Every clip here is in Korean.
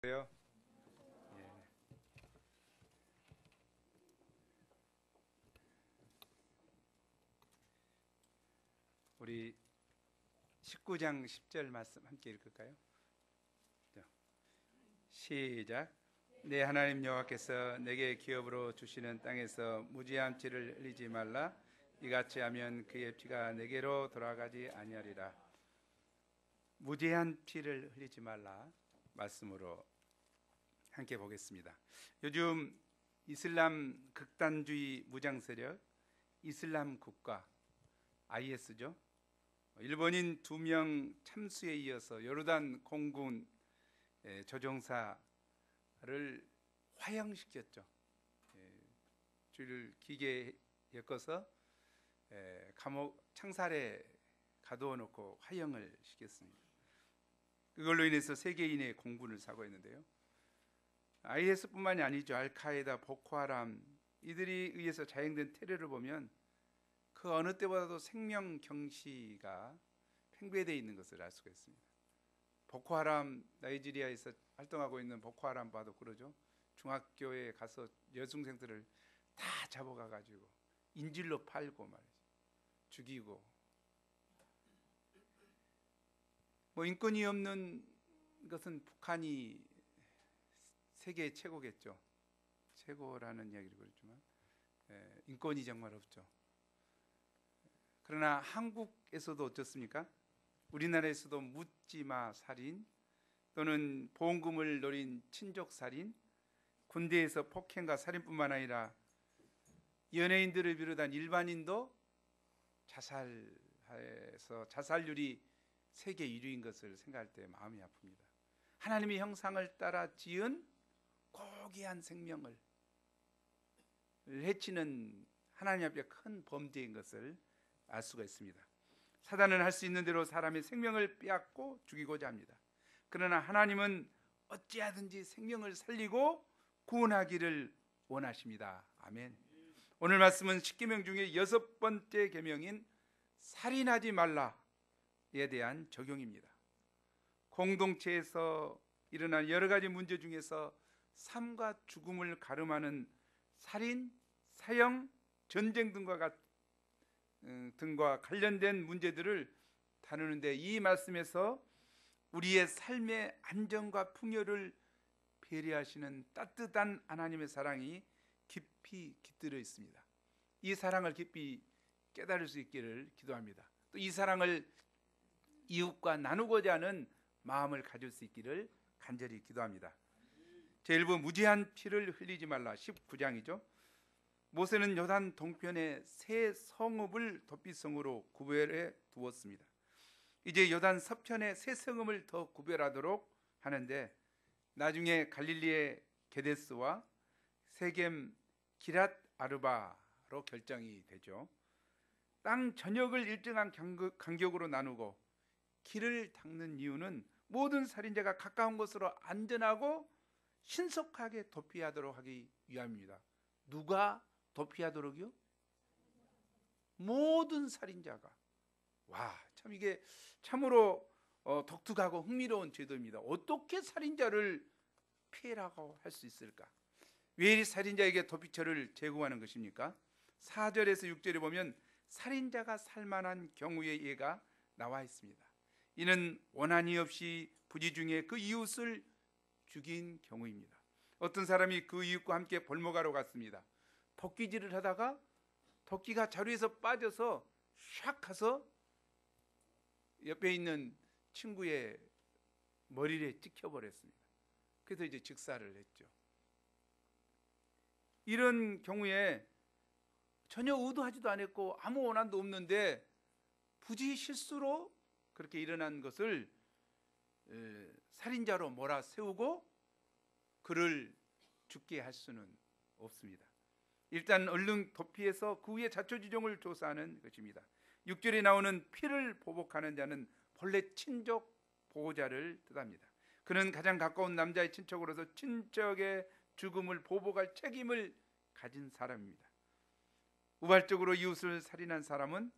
요. 우리 19장 10절 말씀 함께 읽을까요? 시작. 내 하나님 여호와께서 내게 기업으로 주시는 땅에서 무지한 피를 흘리지 말라. 이같이 하면 그의 피가 내게로 돌아가지 아니하리라. 무지한 피를 흘리지 말라 말씀으로 함께 보겠습니다. 요즘 이슬람 극단주의 무장세력 이슬람 국가 IS죠. 일본인 2명 참수에 이어서 요르단 공군 조종사를 화형시켰죠. 줄을 기계에 엮어서 감옥 창살에 가두어 놓고 화형을 시켰습니다. 그걸로 인해서 세계인의 공분을 사고 있는데요. IS뿐만이 아니죠. 알카에다, 보코하람 이들이 의해서 자행된 테러를 보면 그 어느 때보다도 생명 경시가 팽배되어 있는 것을 알 수가 있습니다. 보코하람, 나이지리아에서 활동하고 있는 보코하람 봐도 그러죠. 중학교에 가서 여중생들을 다 잡아가 가지고 인질로 팔고 말이죠. 죽이고. 인권이 없는 것은 북한이 세계 최고겠죠. 최고라는 이야기를 그랬지만 인권이 정말 없죠. 그러나 한국에서도 어떻습니까? 우리나라에서도 묻지마 살인 또는 보험금을 노린 친족 살인, 군대에서 폭행과 살인뿐만 아니라 연예인들을 비롯한 일반인도 자살해서 자살률이 세계 1위인 것을 생각할 때 마음이 아픕니다. 하나님의 형상을 따라 지은 고귀한 생명을 해치는 하나님 앞에 큰 범죄인 것을 알 수가 있습니다. 사단은 할 수 있는 대로 사람의 생명을 빼앗고 죽이고자 합니다. 그러나 하나님은 어찌하든지 생명을 살리고 구원하기를 원하십니다. 아멘. 오늘 말씀은 십계명 중에 6번째 계명인 살인하지 말라에 대한 적용입니다. 공동체에서 일어난 여러 가지 문제 중에서 삶과 죽음을 가름하는 살인, 사형, 전쟁 등과 관련된 문제들을 다루는데 이 말씀에서 우리의 삶의 안정과 풍요를 배려하시는 따뜻한 하나님의 사랑이 깊이 깃들어 있습니다. 이 사랑을 깊이 깨달을 수 있기를 기도합니다. 또 이 사랑을 이웃과 나누고자 하는 마음을 가질 수 있기를 간절히 기도합니다. 제1부 무지한 피를 흘리지 말라 19장이죠. 모세는 요단 동편의 세 성읍을 도피성으로 구별해 두었습니다. 이제 요단 서편의 세 성읍을 더 구별하도록 하는데 나중에 갈릴리의 게데스와 세겜 기랏 아르바로 결정이 되죠. 땅 전역을 일정한 간격으로 나누고 길을 닦는 이유는 모든 살인자가 가까운 곳으로 안전하고 신속하게 도피하도록 하기 위함입니다. 누가 도피하도록요? 모든 살인자가. 와, 참 이게 참으로 독특하고 흥미로운 제도입니다. 어떻게 살인자를 피해라고 할 수 있을까? 왜 이 살인자에게 도피처를 제공하는 것입니까? 4절에서 6절에 보면 살인자가 살만한 경우의 예가 나와 있습니다. 이는 원한이 없이 부지 중에 그 이웃을 죽인 경우입니다. 어떤 사람이 그 이웃과 함께 볼모가로 갔습니다. 도끼질을 하다가 도끼가 자루에서 빠져서 샥 가서 옆에 있는 친구의 머리를 찍혀버렸습니다. 그래서 이제 즉사를 했죠. 이런 경우에 전혀 의도하지도 않았고 아무 원한도 없는데 부지 실수로 그렇게 일어난 것을 살인자로 몰아세우고 그를 죽게 할 수는 없습니다. 일단 얼른 도피해서 그 후에 자초지종을 조사하는 것입니다. 6절에 나오는 피를 보복하는 자는 본래 친족 보호자를 뜻합니다. 그는 가장 가까운 남자의 친척으로서 친척의 죽음을 보복할 책임을 가진 사람입니다. 우발적으로 이웃을 살인한 사람은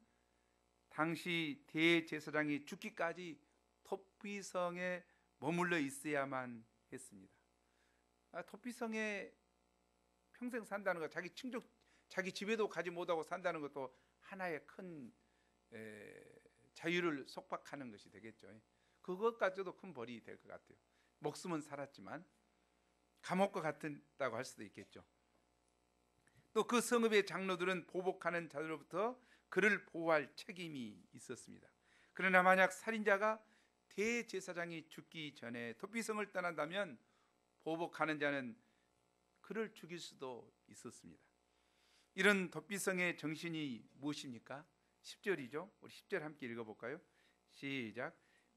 당시 대제사장이 죽기까지 토피성에 머물러 있어야만 했습니다. 도피성에 평생 산다는 것, 자기 집에도 가지 못하고 산다는 것도 하나의 큰 자유를 속박하는 것이 되겠죠. 그것까지도 큰 벌이 될 것 같아요. 목숨은 살았지만 감옥과 같다고 할 수도 있겠죠. 또 그 성읍의 장로들은 보복하는 자들로부터 그를 보호할 책임이 있었습니다. 그러나 만약 살인자가 대제사장이 죽기 전에 도피성을 떠난다면 보복하는 자는 그를 죽일 수도 있었습니다. 이런 도피성의 정신이 무엇입니까? 10절이죠. 우리 10절 함께 읽어볼까요? 시작.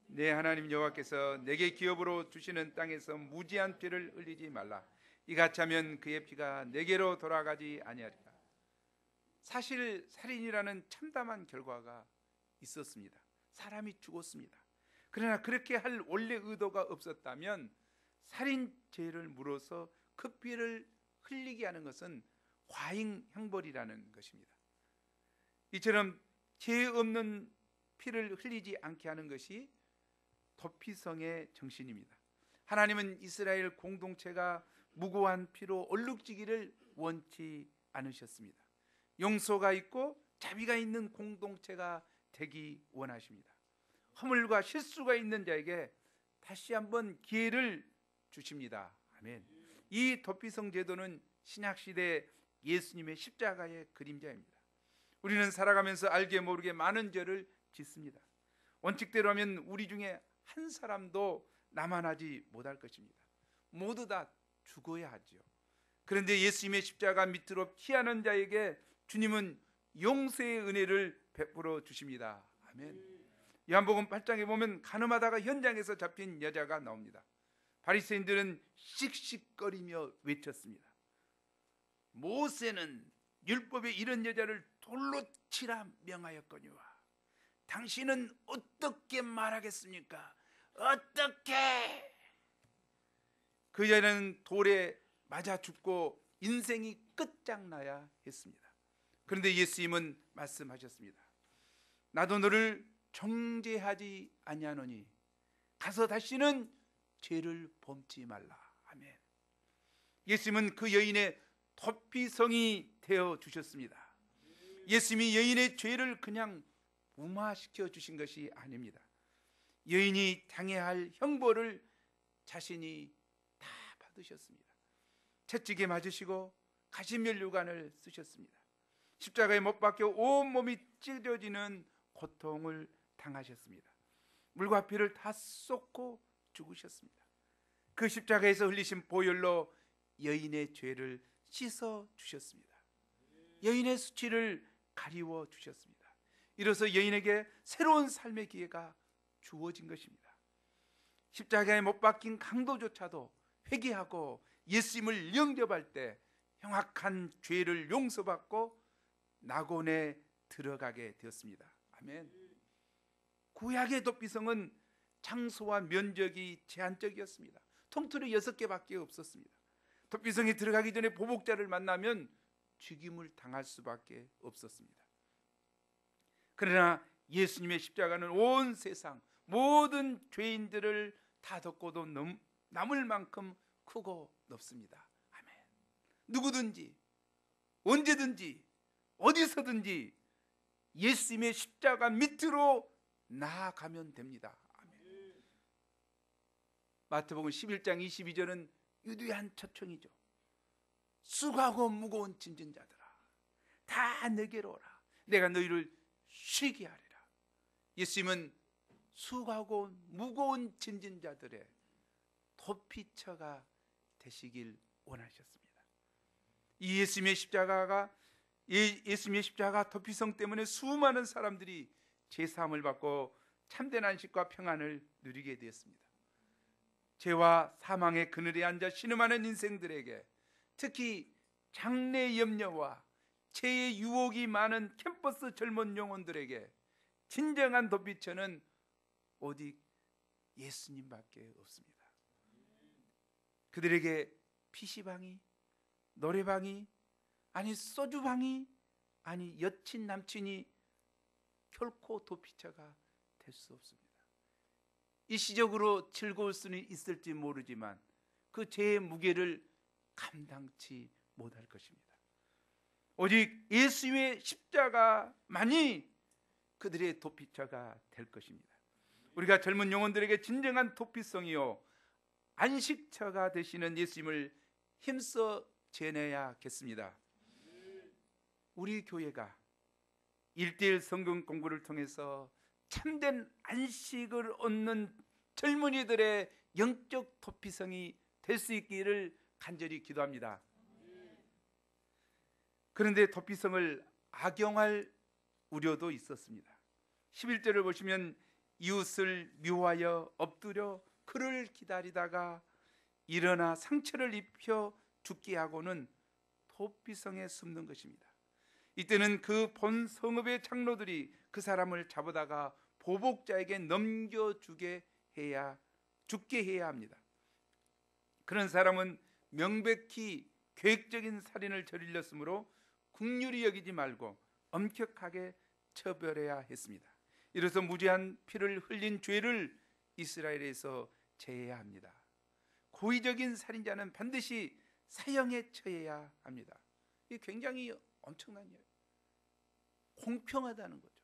내 하나님 여호와께서 내게 기업으로 주시는 땅에서 무지한 피를 흘리지 말라. 이같이 하면 그의 피가 내게로 돌아가지 아니하리라. 사실 살인이라는 참담한 결과가 있었습니다. 사람이 죽었습니다. 그러나 그렇게 할 원래 의도가 없었다면 살인죄를 물어서 그 피를 흘리게 하는 것은 과잉 형벌이라는 것입니다. 이처럼 죄 없는 피를 흘리지 않게 하는 것이 도피성의 정신입니다. 하나님은 이스라엘 공동체가 무고한 피로 얼룩지기를 원치 않으셨습니다. 용서가 있고 자비가 있는 공동체가 되기 원하십니다. 허물과 실수가 있는 자에게 다시 한번 기회를 주십니다. 아멘. 이 도피성 제도는 신약시대 예수님의 십자가의 그림자입니다. 우리는 살아가면서 알게 모르게 많은 죄를 짓습니다. 원칙대로 하면 우리 중에 한 사람도 남아나지 못할 것입니다. 모두 다 죽어야 하지요. 그런데 예수님의 십자가 밑으로 피하는 자에게 주님은 용서의 은혜를 베풀어 주십니다. 아멘. 요한복음 8장에 보면 가늠하다가 현장에서 잡힌 여자가 나옵니다. 바리새인들은 씩씩거리며 외쳤습니다. 모세는 율법에 이런 여자를 돌로 치라 명하였거니와 당신은 어떻게 말하겠습니까? 어떻게? 그 여자는 돌에 맞아 죽고 인생이 끝장나야 했습니다. 그런데 예수님은 말씀하셨습니다. 나도 너를 정죄하지 아니하노니 가서 다시는 죄를 범치 말라. 아멘. 예수님은 그 여인의 도피성이 되어 주셨습니다. 예수님이 여인의 죄를 그냥 무마시켜 주신 것이 아닙니다. 여인이 당해야 할 형벌을 자신이 다 받으셨습니다. 채찍에 맞으시고 가시면류관을 쓰셨습니다. 십자가에 못 박혀 온몸이 찢어지는 고통을 당하셨습니다. 물과 피를 다 쏟고 죽으셨습니다. 그 십자가에서 흘리신 보혈로 여인의 죄를 씻어 주셨습니다. 여인의 수치를 가리워 주셨습니다. 이로써 여인에게 새로운 삶의 기회가 주어진 것입니다. 십자가에 못 박힌 강도조차도 회개하고 예수님을 영접할 때 형악한 죄를 용서받고 낙원에 들어가게 되었습니다. 아멘. 구약의 도피성은 장소와 면적이 제한적이었습니다. 통틀어 6개밖에 없었습니다. 도피성에 들어가기 전에 보복자를 만나면 죽임을 당할 수밖에 없었습니다. 그러나 예수님의 십자가는 온 세상 모든 죄인들을 다 덮고도 남을 만큼 크고 넓습니다. 아멘. 누구든지 언제든지 어디서든지 예수님의 십자가 밑으로 나아가면 됩니다. 아멘. 마태복음 11장 22절은 유대한 초청이죠. 수고하고 무거운 짐진 자들아 다 내게로 오라. 내가 너희를 쉬게 하리라. 예수님은 수고하고 무거운 짐진 자들의 도피처가 되시길 원하셨습니다. 이 예수님의 십자가 도피성 때문에 수많은 사람들이 제사함을 받고 참된 안식과 평안을 누리게 되었습니다. 죄와 사망의 그늘에 앉아 신음하는 인생들에게, 특히 장래 염려와 죄의 유혹이 많은 캠퍼스 젊은 영혼들에게 진정한 도피처는 오직 예수님밖에 없습니다. 그들에게 PC방이, 노래방이, 아니 소주방이, 아니 여친 남친이 결코 도피처가 될 수 없습니다. 일시적으로 즐거울 수는 있을지 모르지만 그 죄의 무게를 감당치 못할 것입니다. 오직 예수님의 십자가만이 그들의 도피처가 될 것입니다. 우리가 젊은 영혼들에게 진정한 도피성이요 안식처가 되시는 예수님을 힘써 전해야겠습니다. 우리 교회가 1:1 성경 공부를 통해서 참된 안식을 얻는 젊은이들의 영적 도피성이 될 수 있기를 간절히 기도합니다. 그런데 도피성을 악용할 우려도 있었습니다. 11절을 보시면 이웃을 미워하여 엎드려 그를 기다리다가 일어나 상처를 입혀 죽게 하고는 도피성에 숨는 것입니다. 이때는 그 본 성읍의 장로들이 그 사람을 잡아다가 보복자에게 넘겨주게 해야 죽게 해야 합니다. 그런 사람은 명백히 계획적인 살인을 저질렀으므로 긍휼히 여기지 말고 엄격하게 처벌해야 했습니다. 이로써 무죄한 피를 흘린 죄를 이스라엘에서 제해야 합니다. 고의적인 살인자는 반드시 사형에 처해야 합니다. 이게 굉장히 엄청난 일, 공평하다는 거죠.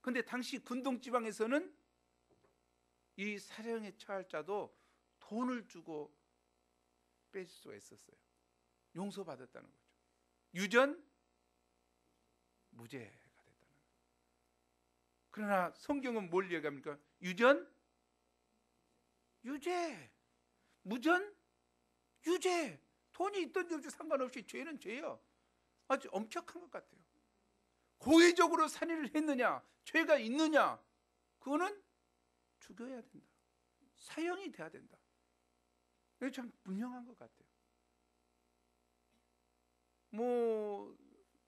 그런데 당시 군동 지방에서는 이 사형에 처할 자도 돈을 주고 뺄 수가 있었어요. 용서받았다는 거죠. 유전 무죄가 됐다는 거죠. 그러나 성경은 뭘 얘기합니까? 유전 유죄, 무전 유죄. 돈이 있든지 없든지 상관없이 죄는 죄예요. 아주 엄격한 것 같아요. 고의적으로 살인을 했느냐, 죄가 있느냐, 그거는 죽여야 된다. 사형이 돼야 된다. 이게 참 분명한 것 같아요.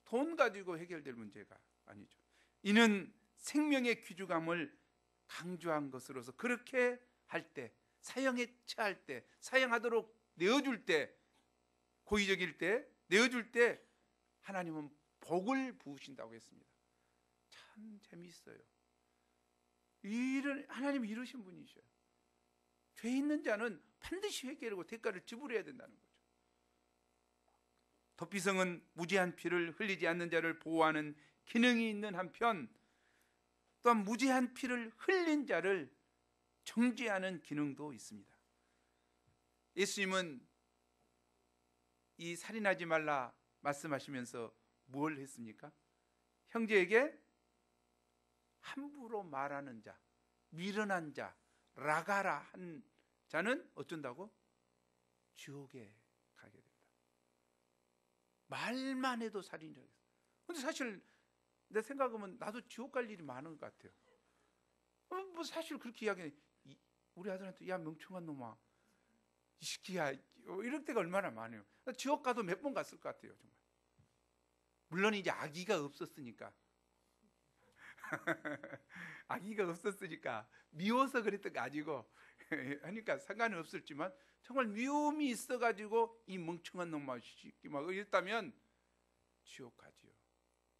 돈 가지고 해결될 문제가 아니죠. 이는 생명의 귀중함을 강조한 것으로서 그렇게 할 때, 사형에 처할 때, 사형하도록 내어줄 때, 고의적일 때, 내어줄 때 하나님은 복을 부으신다고 했습니다. 참 재미있어요. 하나님이 이러신 분이셔요. 죄 있는 자는 반드시 회개하고 대가를 지불해야 된다는 거죠. 도피성은 무죄한 피를 흘리지 않는 자를 보호하는 기능이 있는 한편 또한 무죄한 피를 흘린 자를 정죄하는 기능도 있습니다. 예수님은 이 살인하지 말라 말씀하시면서 뭘 했습니까? 형제에게 함부로 말하는 자, 미련한 자, 라가라 한 자는 어쩐다고? 지옥에 가게 된다. 말만 해도 살인자가 있어. 근데 사실 내 생각하면 나도 지옥 갈 일이 많은 것 같아요. 사실 그렇게 이야기해. 우리 아들한테 야 멍청한 놈아, 이 새끼야, 이럴 때가 얼마나 많아요. 지옥 가도 몇 번 갔을 것 같아요, 정말. 물론 이제 아기가 없었으니까 아기가 없었으니까 미워서 그랬던 거 아니고 하니까 상관은 없었지만 정말 미움이 있어가지고 이 멍청한 놈아 새끼 막 이랬다면 지옥 가지요.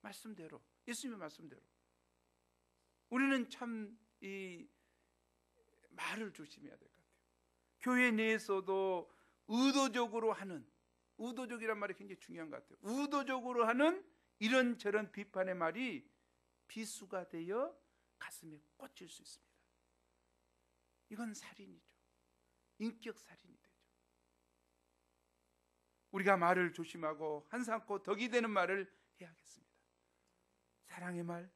말씀대로, 예수님의 말씀대로. 우리는 참 이 말을 조심해야 될 것 같아요. 교회 내에서도 의도적으로 하는, 의도적이란 말이 굉장히 중요한 것 같아요. 의도적으로 하는 이런저런 비판의 말이 비수가 되어 가슴에 꽂힐 수 있습니다. 이건 살인이죠. 인격 살인이 되죠. 우리가 말을 조심하고 한삼코 덕이 되는 말을 해야겠습니다. 사랑의 말,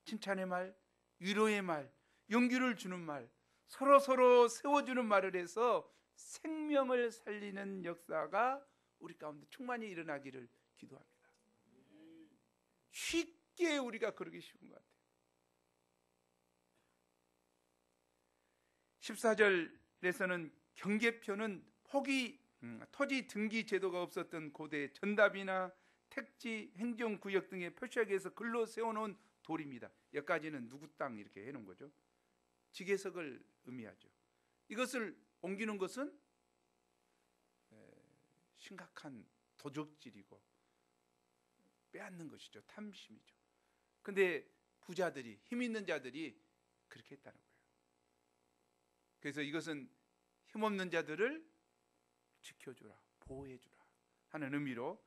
칭찬의 말, 위로의 말, 용기를 주는 말, 서로 세워주는 말을 해서 생명을 살리는 역사가 우리 가운데 충만히 일어나기를 기도합니다. 쉽게 우리가 그러기 쉬운 것 같아요. 14절에서는 경계표는 토지 등기 제도가 없었던 고대 전답이나 택지, 행정구역 등의 표시하기 위해서 글로 세워놓은 돌입니다. 여기까지는 누구 땅 이렇게 해놓은 거죠. 지계석을 의미하죠. 이것을 옮기는 것은 심각한 도적질이고 빼앗는 것이죠. 탐심이죠. 근데 부자들이, 힘 있는 자들이 그렇게 했다는 거예요. 그래서 이것은 힘없는 자들을 지켜주라, 보호해주라 하는 의미로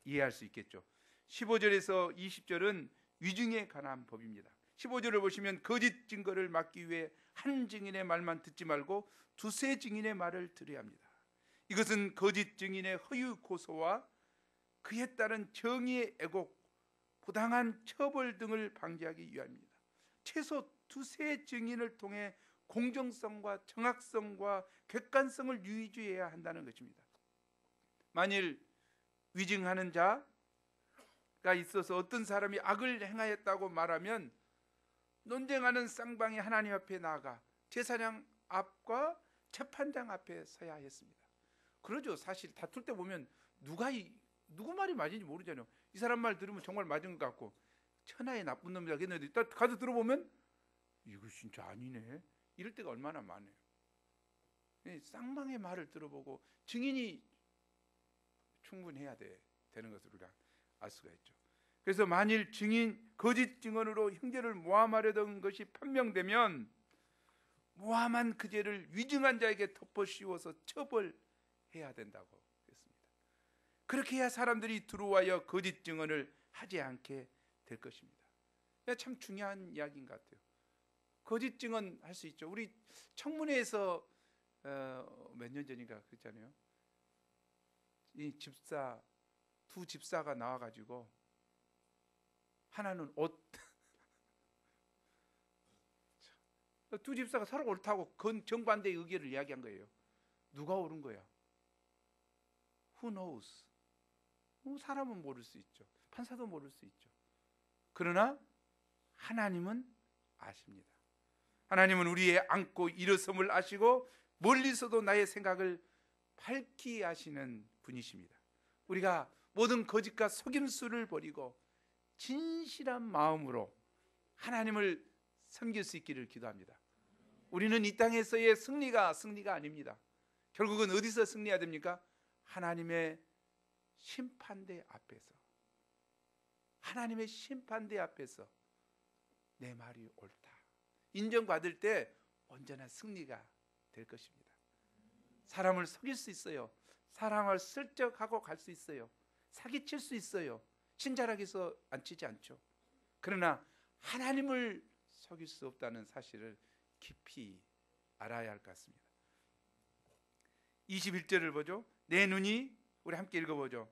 이해할 수 있겠죠. 15절에서 20절은 위증에 관한 법입니다. 15절을 보시면 거짓 증거를 막기 위해 한 증인의 말만 듣지 말고 두세 증인의 말을 들어야 합니다. 이것은 거짓 증인의 허위 고소와 그에 따른 정의의 애곡, 부당한 처벌 등을 방지하기 위함입니다. 최소 두세 증인을 통해 공정성과 정확성과 객관성을 유지해야 한다는 것입니다. 만일 위증하는 자가 있어서 어떤 사람이 악을 행하였다고 말하면 논쟁하는 쌍방이 하나님 앞에 나아가 제사장 앞과 재판장 앞에 서야 했습니다. 그러죠. 사실 다툴 때 보면 누구 말이 맞은지 모르잖아요. 이 사람 말 들으면 정말 맞은 것 같고 천하의 나쁜 놈이라 했는데 딱 가서 들어보면 이거 진짜 아니네, 이럴 때가 얼마나 많아요. 쌍방의 말을 들어보고 증인이 충분해야 되는 것을 우리가 알 수가 있죠. 그래서 만일 거짓 증언으로 형제를 모함하려던 것이 판명되면 모함한 그 죄를 위증한 자에게 덮어 씌워서 처벌해야 된다고 했습니다. 그렇게 해야 사람들이 들어와여 거짓 증언을 하지 않게 될 것입니다. 참 중요한 이야기인 것 같아요. 거짓 증언 할 수 있죠. 우리 청문회에서 몇 년 전인가 그랬잖아요. 이 두 집사가 나와가지고 하나는 두 집사가 서로 옳다고 정반대의 의견을 이야기한 거예요. 누가 옳은 거야? Who knows? 사람은 모를 수 있죠. 판사도 모를 수 있죠. 그러나 하나님은 아십니다. 하나님은 우리의 앉고 일어섬을 아시고 멀리서도 나의 생각을 밝히 아시는 분이십니다. 우리가 모든 거짓과 속임수를 버리고 진실한 마음으로 하나님을 섬길 수 있기를 기도합니다. 우리는 이 땅에서의 승리가 아닙니다. 결국은 어디서 승리해야 됩니까? 하나님의 심판대 앞에서, 하나님의 심판대 앞에서 내 말이 옳다 인정받을 때 언제나 승리가 될 것입니다. 사람을 속일 수 있어요. 사람을 슬쩍하고 갈 수 있어요. 사기칠 수 있어요. 친절하게서 안 치지 않죠. 그러나 하나님을 속일 수 없다는 사실을 깊이 알아야 할 것 같습니다. 21절을 보죠. 내 눈이, 우리 함께 읽어보죠.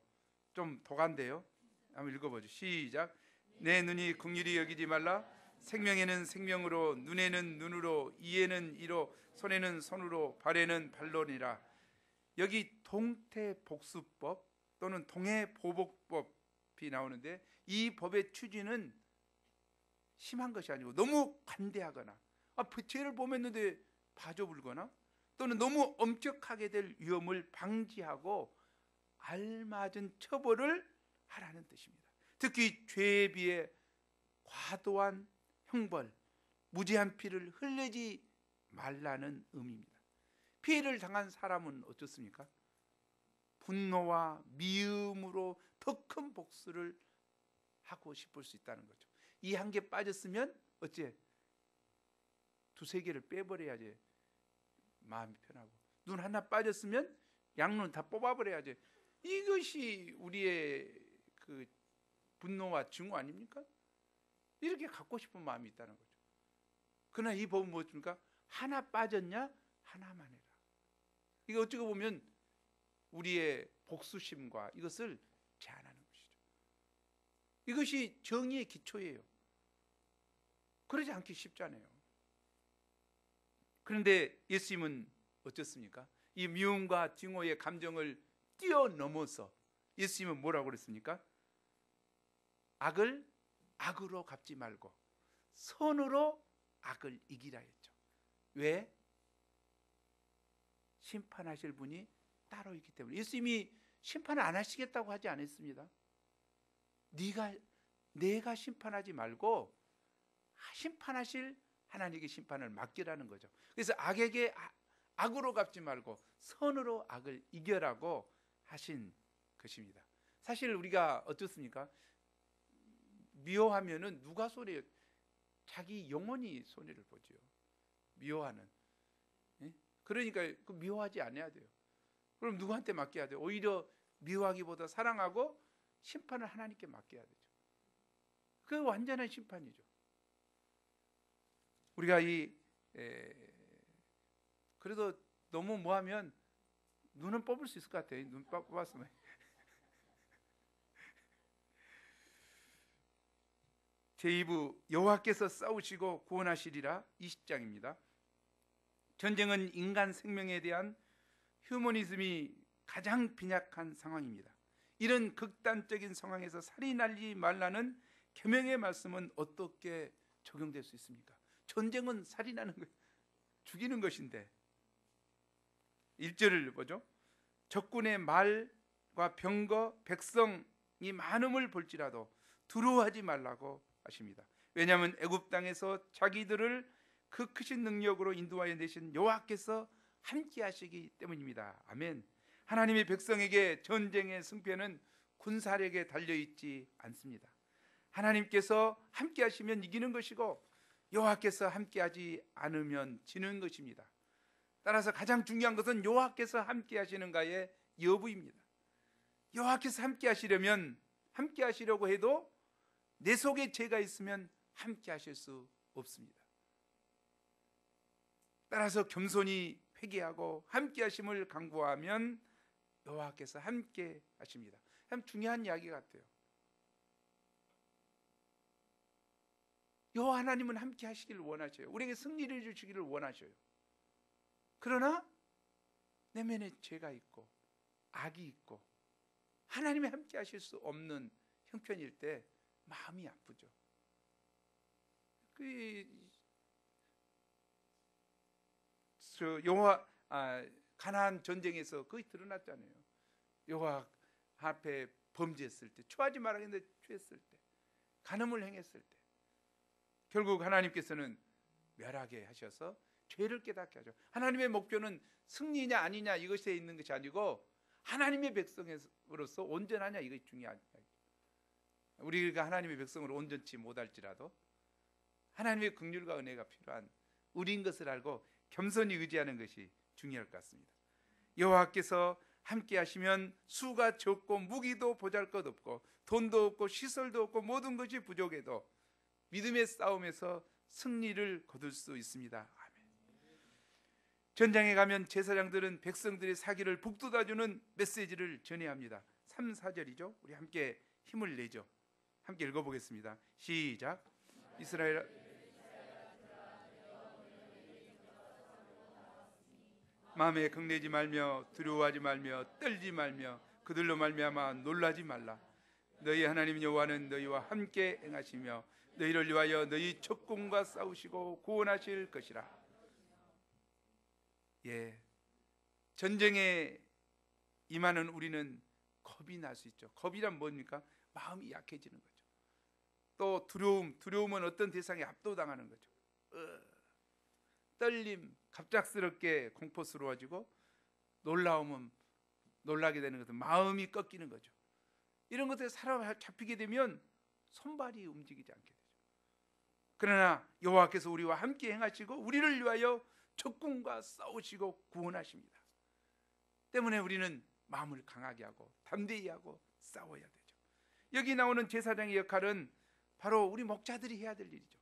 좀 도간데요. 한번 읽어보죠. 시작. 내 눈이 긍휼히 여기지 말라. 생명에는 생명으로, 눈에는 눈으로, 이에는 이로, 손에는 손으로, 발에는 발로니라. 여기 동태복수법 또는 동해보복법이 나오는데 이 법의 취지는 심한 것이 아니고 너무 관대하거나 죄를 범했는데 봐줘불거나 또는 너무 엄격하게 될 위험을 방지하고 알맞은 처벌을 하라는 뜻입니다. 특히 죄에 비해 과도한 형벌, 무죄한 피를 흘리지 말라는 의미입니다. 피해를 당한 사람은 어떻습니까? 분노와 미움으로 더 큰 복수를 하고 싶을 수 있다는 거죠. 이 한 개 빠졌으면 어째 두세 개를 빼버려야지 마음이 편하고, 눈 하나 빠졌으면 양눈 다 뽑아버려야지. 이것이 우리의 그 분노와 증오 아닙니까? 이렇게 갖고 싶은 마음이 있다는 거죠. 그러나 이 법은 무엇입니까? 하나 빠졌냐? 하나만 해라. 이거 어찌 보면 우리의 복수심과 이것을 제한하는 것이죠. 이것이 정의의 기초예요. 그러지 않기 쉽잖아요. 그런데 예수님은 어떻습니까? 이 미움과 증오의 감정을 뛰어넘어서 예수님은 뭐라고 그랬습니까? 악을 악으로 갚지 말고 선으로 악을 이기라 했죠. 왜? 심판하실 분이 따로 있기 때문에. 예수님이 심판을 안 하시겠다고 하지 않았습니다. 내가 심판하지 말고 심판하실 하나님께 심판을 맡기라는 거죠. 그래서 악에게 악으로 갚지 말고 선으로 악을 이겨라고 하신 것입니다. 사실 우리가 어떻습니까? 미워하면은 누가 손해? 자기 영혼이 손해를 보죠. 미워하는. 그러니까 미워하지 않아야 돼요. 그럼 누구한테 맡겨야 돼요? 오히려 미워하기보다 사랑하고 심판을 하나님께 맡겨야 되죠. 그 완전한 심판이죠. 우리가 그래도 너무 뭐하면 눈은 뽑을 수 있을 것 같아요. 눈 뽑았으면. 제2부 여호와께서 싸우시고 구원하시리라 20장입니다. 전쟁은 인간 생명에 대한 휴머니즘이 가장 빈약한 상황입니다. 이런 극단적인 상황에서 살인하지 말라는 계명의 말씀은 어떻게 적용될 수 있습니까? 전쟁은 살인하는 것, 죽이는 것인데 1절을 보죠. 적군의 말과 병거 백성이 많음을 볼지라도 두려워하지 말라고 하십니다. 왜냐하면 애굽 땅에서 자기들을 그 크신 능력으로 인도하여 내신 여호와께서 함께 하시기 때문입니다. 아멘. 하나님의 백성에게 전쟁의 승패는 군사력에 달려있지 않습니다. 하나님께서 함께 하시면 이기는 것이고 여호와께서 함께 하지 않으면 지는 것입니다. 따라서 가장 중요한 것은 여호와께서 함께 하시는가의 여부입니다. 여호와께서 함께 하시려면, 함께 하시려고 해도 내 속에 죄가 있으면 함께 하실 수 없습니다. 따라서 겸손히 회개하고 함께 하심을 강구하면 여호와께서 함께 하십니다. 참 중요한 이야기 같아요. 여호와 하나님은 함께 하시기를 원하셔요. 우리에게 승리를 주시기를 원하셔요. 그러나 내면에 죄가 있고 악이 있고 하나님이 함께 하실 수 없는 형편일 때 마음이 아프죠. 가나안 전쟁에서 거의 드러났잖아요. 여호와 앞에 범죄했을 때, 초하지 말라 했는데 취했을 때, 간음을 행했을 때, 결국 하나님께서는 멸하게 하셔서 죄를 깨닫게 하죠. 하나님의 목표는 승리냐 아니냐 이것에 있는 것이 아니고 하나님의 백성으로서 온전하냐 이것이 중요한 이야기죠. 우리가 하나님의 백성으로 온전치 못할지라도 하나님의 긍휼과 은혜가 필요한 우리인 것을 알고 겸손히 의지하는 것이 중요할 것 같습니다. 여호와께서 함께 하시면 수가 적고 무기도 보잘것없고 돈도 없고 시설도 없고 모든 것이 부족해도 믿음의 싸움에서 승리를 거둘 수 있습니다. 아멘. 전장에 가면 제사장들은 백성들의 사기를 북돋아주는 메시지를 전해야 합니다. 3, 4절이죠. 우리 함께 힘을 내죠. 함께 읽어보겠습니다. 시작. 이스라엘 마음에 겁내지 말며 두려워하지 말며 떨지 말며 그들로 말미암아 놀라지 말라. 너희 하나님 여호와는 너희와 함께 행하시며 너희를 위하여 너희 적군과 싸우시고 구원하실 것이라. 전쟁에 임하는 우리는 겁이 날 수 있죠. 겁이란 뭡니까? 마음이 약해지는 거죠. 또 두려움은 어떤 대상에 압도당하는 거죠. 떨림, 갑작스럽게 공포스러워지고 놀라움은 놀라게 되는 것은 마음이 꺾이는 거죠. 이런 것들에 사로잡히게 되면 손발이 움직이지 않게 되죠. 그러나 여호와께서 우리와 함께 행하시고 우리를 위하여 적군과 싸우시고 구원하십니다. 때문에 우리는 마음을 강하게 하고 담대히 하고 싸워야 되죠. 여기 나오는 제사장의 역할은 바로 우리 목자들이 해야 될 일이죠.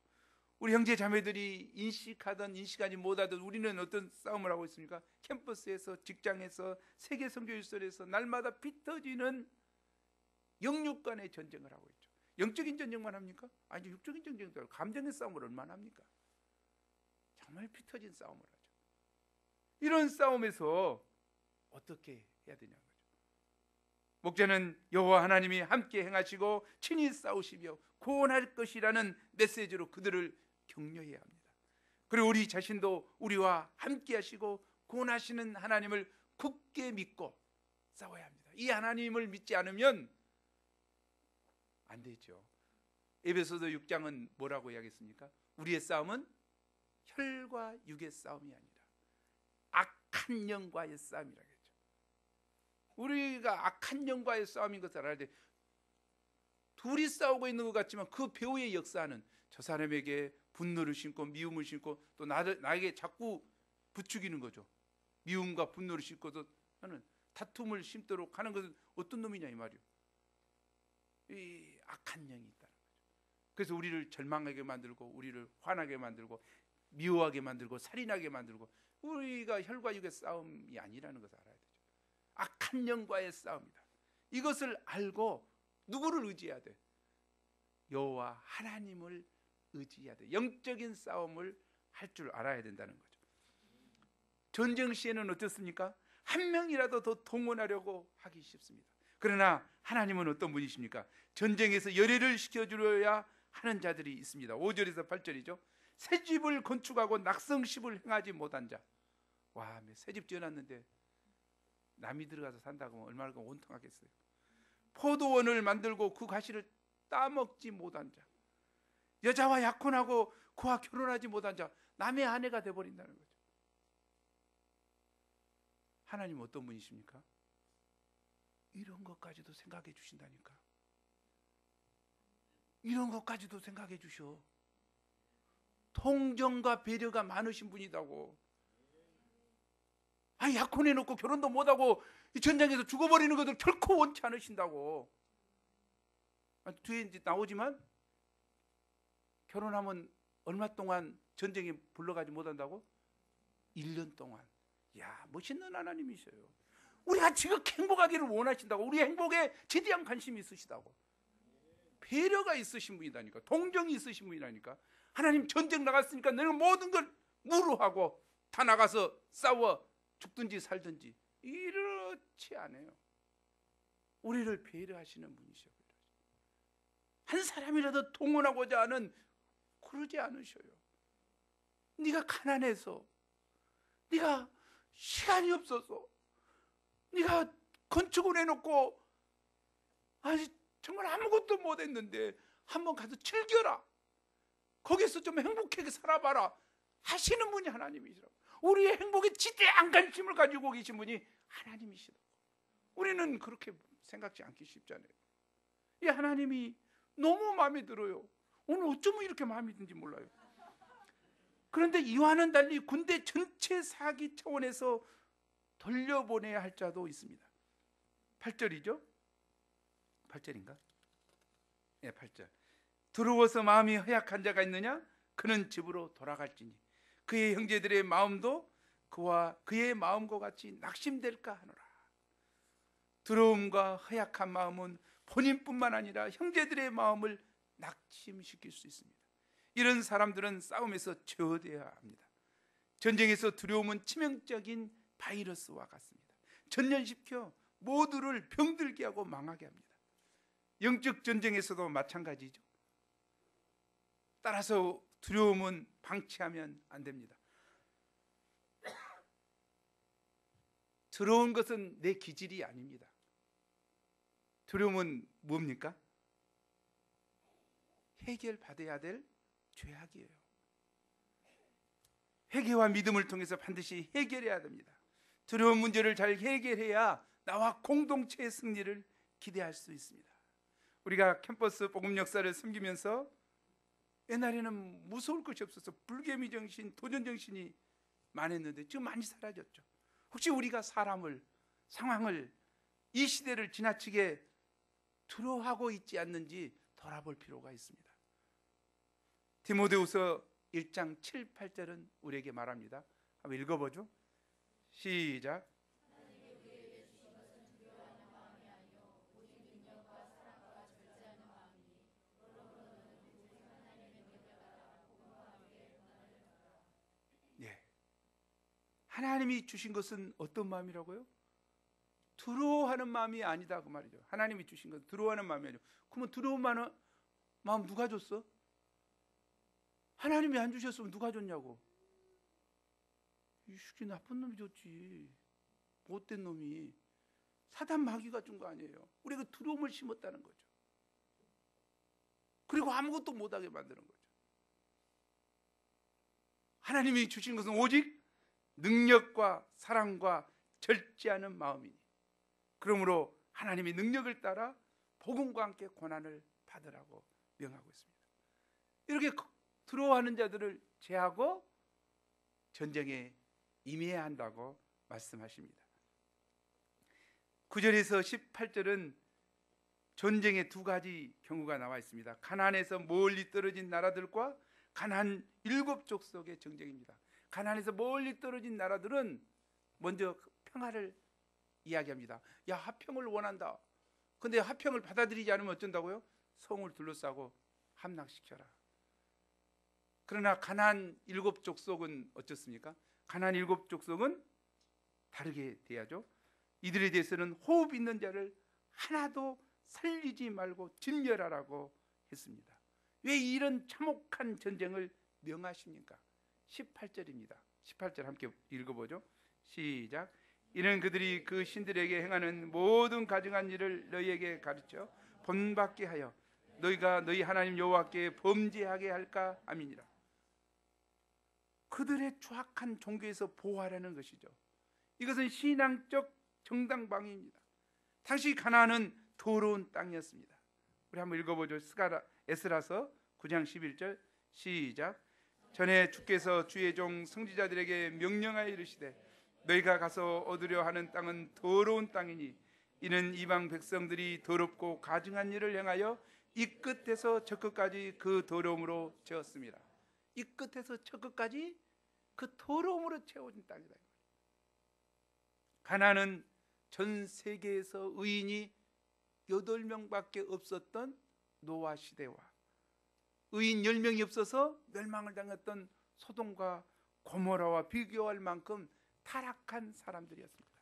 우리 형제 자매들이 인식하든 인식하지 못하든 우리는 어떤 싸움을 하고 있습니까? 캠퍼스에서, 직장에서, 세계 선교일설에서 날마다 피 터지는 영육 간의 전쟁을 하고 있죠. 영적인 전쟁만 합니까? 아니, 육적인 전쟁도 아니고 감정의 싸움을 얼마나 합니까? 정말 피 터진 싸움을 하죠. 이런 싸움에서 어떻게 해야 되냐는 거죠. 목자는 여호와 하나님이 함께 행하시고 친히 싸우시며 구원할 것이라는 메시지로 그들을 격려해야 합니다. 그리고 우리 자신도 우리와 함께 하시고 구원하시는 하나님을 굳게 믿고 싸워야 합니다. 이 하나님을 믿지 않으면 안 되죠. 에베소서 6장은 뭐라고 이야기했습니까? 우리의 싸움은 혈과 육의 싸움이 아니라 악한 영과의 싸움이라고 했죠. 우리가 악한 영과의 싸움인 것을 알아야 돼. 둘이 싸우고 있는 것 같지만 그 배후에 역사하는 저 사람에게 분노를 심고 미움을 심고 또 나에게 자꾸 부추기는 거죠. 미움과 분노를 심고도 하는 다툼을 심도록 하는 것은 어떤 놈이냐 이 말이요. 이 악한 영이 있다는 거죠. 그래서 우리를 절망하게 만들고, 우리를 화나게 만들고, 미워하게 만들고, 살인하게 만들고, 우리가 혈과 육의 싸움이 아니라는 것을 알아야 되죠. 악한 영과의 싸움이다. 이것을 알고 누구를 의지해야 돼? 여호와 하나님을 의지해야 돼. 영적인 싸움을 할 줄 알아야 된다는 거죠. 전쟁 시에는 어떻습니까? 한 명이라도 더 동원하려고 하기 쉽습니다. 그러나 하나님은 어떤 분이십니까? 전쟁에서 열애를 시켜주려야 하는 자들이 있습니다. 5절에서 8절이죠. 새 집을 건축하고 낙성십을 행하지 못한 자. 와, 새 집 지어놨는데 남이 들어가서 산다고 하면 얼마나 온통하겠어요. 포도원을 만들고 그 가시를 따먹지 못한 자. 여자와 약혼하고 그와 결혼하지 못한 자. 남의 아내가 돼버린다는 거죠. 하나님 어떤 분이십니까? 이런 것까지도 생각해 주신다니까. 이런 것까지도 생각해 주셔. 통정과 배려가 많으신 분이다고. 아니, 약혼해놓고 결혼도 못하고 이 전장에서 죽어버리는 것을 결코 원치 않으신다고. 뒤에 이제 나오지만 결혼하면 얼마 동안 전쟁에 불러가지 못한다고? 1년 동안. 야, 멋있는 하나님이셔요. 우리가 지극히 행복하기를 원하신다고. 우리 행복에 지대한 관심이 있으시다고. 배려가 있으신 분이다니까. 동정이 있으신 분이라니까. 하나님 전쟁 나갔으니까 너는 모든 걸 무루하고 다 나가서 싸워 죽든지 살든지. 이렇지 않아요. 우리를 배려하시는 분이셔요. 한 사람이라도 동원하고자 하는, 그러지 않으셔요. 네가 가난해서, 네가 시간이 없어서, 네가 건축을 해놓고 정말 아무것도 못했는데 한번 가서 즐겨라, 거기서 좀 행복하게 살아봐라 하시는 분이 하나님이시라고. 우리의 행복에 지대한 관심을 가지고 계신 분이 하나님이시라고. 우리는 그렇게 생각지 않기 쉽잖아요. 이 하나님이 너무 마음에 들어요. 오늘 어쩌면 이렇게 마음에 든지 몰라요. 그런데 이와는 달리 군대 전체 사기 차원에서 돌려보내야 할 자도 있습니다. 8절이죠? 8절인가? 예, 8절. 두려워서 마음이 허약한 자가 있느냐? 그는 집으로 돌아갈지니 그의 형제들의 마음도 그와 그의 마음과 같이 낙심될까 하노라. 두려움과 허약한 마음은 본인뿐만 아니라 형제들의 마음을 낙심시킬 수 있습니다. 이런 사람들은 싸움에서 제어되어야 합니다. 전쟁에서 두려움은 치명적인 바이러스와 같습니다. 전염시켜 모두를 병들게 하고 망하게 합니다. 영적 전쟁에서도 마찬가지죠. 따라서 두려움은 방치하면 안 됩니다. 두려운 것은 내 기질이 아닙니다. 두려움은 뭡니까? 해결받아야 될 죄악이에요. 회개와 믿음을 통해서 반드시 해결해야 됩니다. 두려운 문제를 잘 해결해야 나와 공동체의 승리를 기대할 수 있습니다. 우리가 캠퍼스 복음 역사를 섬기면서 옛날에는 무서울 것이 없어서 불개미 정신, 도전 정신이 많았는데 지금 많이 사라졌죠. 혹시 우리가 사람을, 상황을, 이 시대를 지나치게 두려워하고 있지 않는지 돌아볼 필요가 있습니다. 디모데후서 1장 7, 8절은 우리에게 말합니다. 한번 읽어보죠. 시작. 예. 하나님이 주신 것은 어떤 마음이라고요? 두려워하는 마음이 아니다 그 말이죠. 하나님이 주신 것은 두려워하는 마음이 아니고, 그러면 두려운 마음 누가 줬어? 하나님이 안 주셨으면 누가 줬냐고. 이 새끼 나쁜 놈이 줬지. 못된 놈이. 사단 마귀가 준 거 아니에요. 우리가 두려움을 심었다는 거죠. 그리고 아무것도 못하게 만드는 거죠. 하나님이 주신 것은 오직 능력과 사랑과 절제하는 마음이니, 그러므로 하나님의 능력을 따라 복음과 함께 고난을 받으라고 명하고 있습니다. 이렇게 두려워하는 자들을 제하고 전쟁에 임해야 한다고 말씀하십니다. 9절에서 18절은 전쟁의 두 가지 경우가 나와 있습니다. 가나안에서 멀리 떨어진 나라들과 가나안 7족속의 전쟁입니다. 가나안에서 멀리 떨어진 나라들은 먼저 평화를 이야기합니다. 야, 화평을 원한다. 근데 화평을 받아들이지 않으면 어쩐다고요? 성을 둘러싸고 함락시켜라. 그러나 가나안 7족속은 어떻습니까? 가나안 7족속은 다르게 돼야죠. 이들에 대해서는 호흡 있는 자를 하나도 살리지 말고 진멸하라고 했습니다. 왜 이런 참혹한 전쟁을 명하십니까? 18절입니다. 18절 함께 읽어보죠. 시작. 이는 그들이 그 신들에게 행하는 모든 가증한 일을 너희에게 가르쳐 본받게 하여 너희가 너희 하나님 여호와께 범죄하게 할까 함이니라. 그들의 추악한 종교에서 보호하라는 것이죠. 이것은 신앙적 정당방위입니다. 당시 가나안은 더러운 땅이었습니다. 우리 한번 읽어보죠. 에스라서 9장 11절 시작. 전에 주께서 주의 종 선지자들에게 명령하여 이르시되 너희가 가서 얻으려 하는 땅은 더러운 땅이니 이는 이방 백성들이 더럽고 가증한 일을 행하여 이 끝에서 저 끝까지 그 더러움으로 채웠습니다. 이 끝에서 저 끝까지 그 더러움으로 채워진 땅이다. 가나안은 전 세계에서 의인이 8명밖에 없었던 노아 시대와 의인 10명이 없어서 멸망을 당했던 소돔과 고모라와 비교할 만큼 타락한 사람들이었습니다.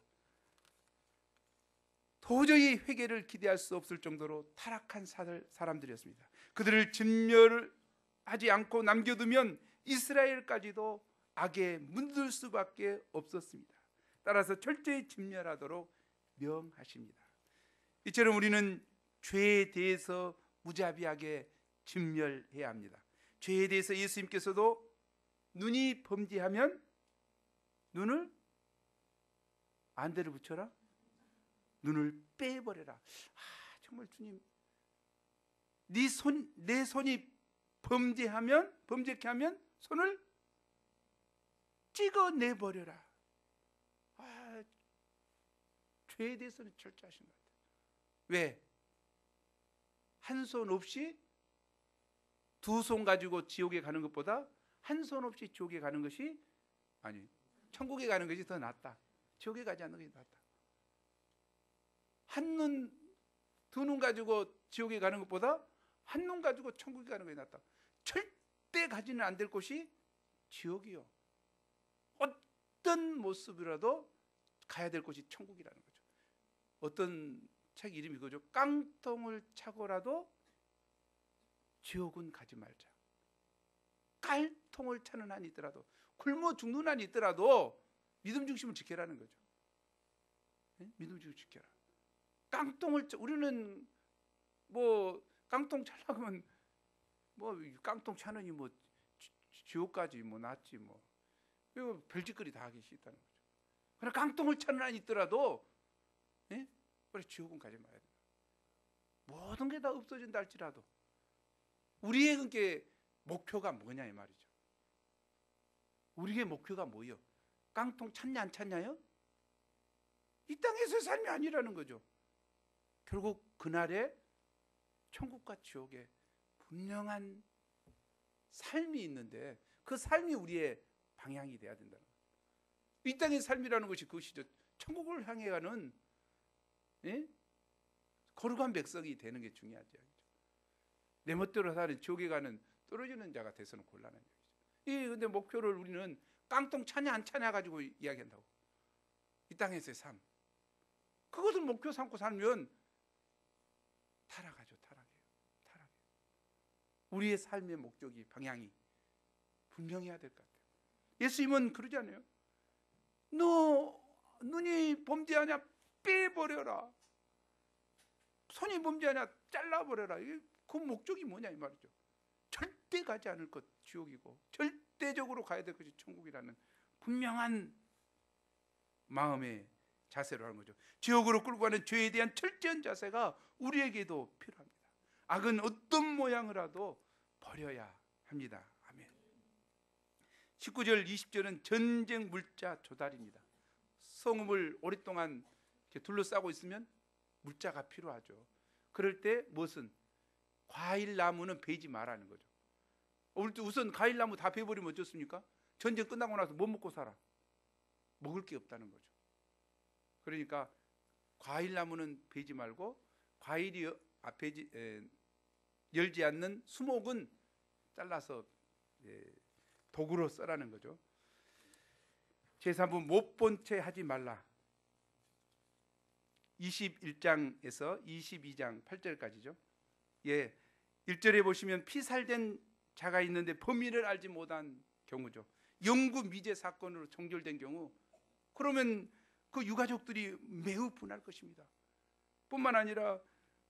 도저히 회개를 기대할 수 없을 정도로 타락한 사람들이었습니다. 그들을 진멸하지 않고 남겨두면 이스라엘까지도 악에 물들 수밖에 없었습니다. 따라서 철저히 진멸하도록 명하십니다. 이처럼 우리는 죄에 대해서 무자비하게 진멸해야 합니다. 죄에 대해서 예수님께서도 눈이 범죄하면 눈을 안대를 붙여라, 눈을 빼버려라. 정말 주님, 내 손이 범죄케 하면 손을 찍어내버려라. 죄에 대해서는 철저하신 것 같아요. 왜? 한 손 없이 두 손 가지고 지옥에 가는 것보다 한 손 없이 지옥에 가는 것이, 아니, 천국에 가는 것이 더 낫다. 지옥에 가지 않는 것이 낫다. 한 눈, 두 눈 가지고 지옥에 가는 것보다 한 눈 가지고 천국에 가는 것이 낫다. 절대 가지는 안 될 곳이 지옥이요. 어떤 모습이라도 가야 될 곳이 천국이라는 거죠. 어떤 책 이름이 그거죠. 깡통을 차고라도 지옥은 가지 말자. 깔통을 차는 한이 있더라도, 굶어 죽는 한이 있더라도 믿음 중심을 지켜라는 거죠. 믿음 중심을 지켜라. 우리는 뭐 깡통 차려고 하면 뭐 깡통 차느니 뭐 지옥까지 뭐 낫지 뭐. 이거 별짓거리 다 하기 싫다는 거죠. 그러나 깡통을 차는 한이 있더라도 그래, 지옥은 가지 말아야 된다. 모든 게 다 없어진다 할지라도 우리의 그게 목표가 뭐냐 이 말이죠. 우리의 목표가 뭐예요? 깡통 찾냐 안 찾냐요? 이 땅에서의 삶이 아니라는 거죠. 결국 그날에 천국과 지옥에 분명한 삶이 있는데 그 삶이 우리의 방향이 돼야 된다는 거죠. 이 땅의 삶이라는 것이 그것이죠. 천국을 향해 가는 거룩한 백성이 되는 게 중요하죠. 내 멋대로 사는 지옥에 가는 떨어지는 자가 돼서는 곤란한 얘기죠. 근데 목표를 우리는 깡통 차냐 안 차냐 가지고 이야기한다고. 이 땅에서의 삶, 그것을 목표 삼고 살면 타락하죠. 타락해요. 우리의 삶의 목적이, 방향이 분명해야 될 것 같아요. 예수님은 그러지 않아요? 너 눈이 범죄하냐 빼버려라. 손이 범죄하냐 잘라버려라. 그 목적이 뭐냐 이 말이죠. 절대 가지 않을 것 지옥이고 절대적으로 가야 될 것이 천국이라는 분명한 마음의 자세로 하는 거죠. 지옥으로 끌고 가는 죄에 대한 철저한 자세가 우리에게도 필요합니다. 악은 어떤 모양이라도 버려야 합니다. 아멘. 19절 20절은 전쟁 물자 조달입니다. 성읍을 오랫동안 이렇게 둘러싸고 있으면 물자가 필요하죠. 그럴 때 무엇은 과일 나무는 베지 말라는 거죠. 우선 과일 나무 다 베버리면 어쩌습니까? 전쟁 끝나고 나서 못 먹고 살아. 먹을 게 없다는 거죠. 그러니까 과일 나무는 베지 말고 과일이 열지 않는 수목은 잘라서 도구로 써라는 거죠. 제3부 못 본 채 하지 말라. 21장에서 22장 8절까지죠. 1절에 보시면 피살된 자가 있는데 범인을 알지 못한 경우죠. 영구 미제 사건으로 종결된 경우, 그러면 그 유가족들이 매우 분할 것입니다. 뿐만 아니라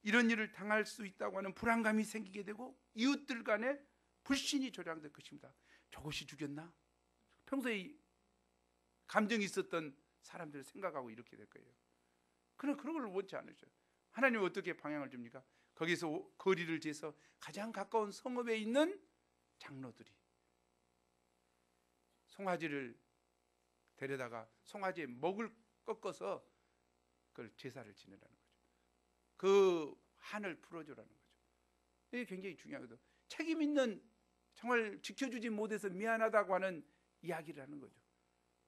이런 일을 당할 수 있다고 하는 불안감이 생기게 되고 이웃들 간에 불신이 조장될 것입니다. 저것이 죽였나? 평소에 감정이 있었던 사람들을 생각하고 이렇게 될 거예요. 그런 걸 원치 않으셔. 하나님은 어떻게 방향을 줍니까? 거기서 거리를 재서 가장 가까운 성읍에 있는 장로들이 송아지를 데려다가 송아지의 목을 꺾어서 그걸 제사를 지내라는 거죠. 그 한을 풀어주라는 거죠. 이게 굉장히 중요하거든. 책임 있는, 정말 지켜주지 못해서 미안하다고 하는 이야기를 하는 거죠.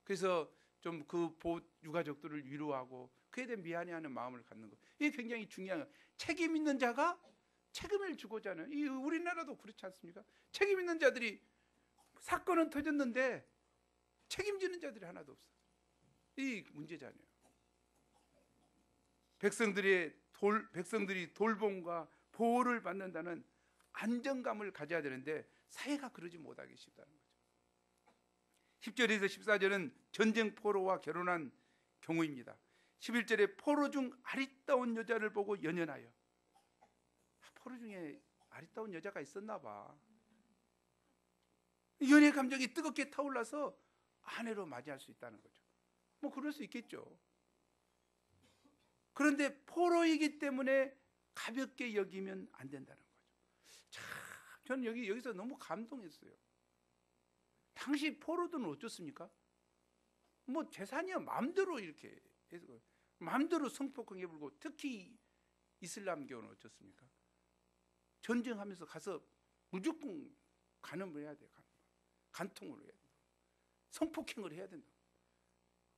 그래서 좀 그 유가족들을 위로하고 그에 대해 미안해하는 마음을 갖는 거. 이게 굉장히 중요한 거예요. 책임 있는 자가 책임을 주고자 하는, 이 우리나라도 그렇지 않습니까? 책임 있는 자들이 사건은 터졌는데 책임지는 자들이 하나도 없어. 이 문제잖아요. 백성들이 돌봄과 보호를 받는다는 안정감을 가져야 되는데 사회가 그러지 못하기 쉽다는 거죠. 10절에서 14절은 전쟁 포로와 결혼한 경우입니다. 11절에 포로 중 아리따운 여자를 보고 연연하여. 포로 중에 아리따운 여자가 있었나 봐. 연애 감정이 뜨겁게 타올라서 아내로 맞이할 수 있다는 거죠. 뭐 그럴 수 있겠죠. 그런데 포로이기 때문에 가볍게 여기면 안 된다는 거죠. 참, 저는 여기서 너무 감동했어요. 당시 포로들은 어떻습니까? 뭐 재산이야 마음대로 이렇게 해서 마음대로 성폭행해 불고, 특히 이슬람교는 어떻습니까? 전쟁하면서 가서 무조건 간음을 해야 돼요. 간통을 해야 된다. 성폭행을 해야 된다.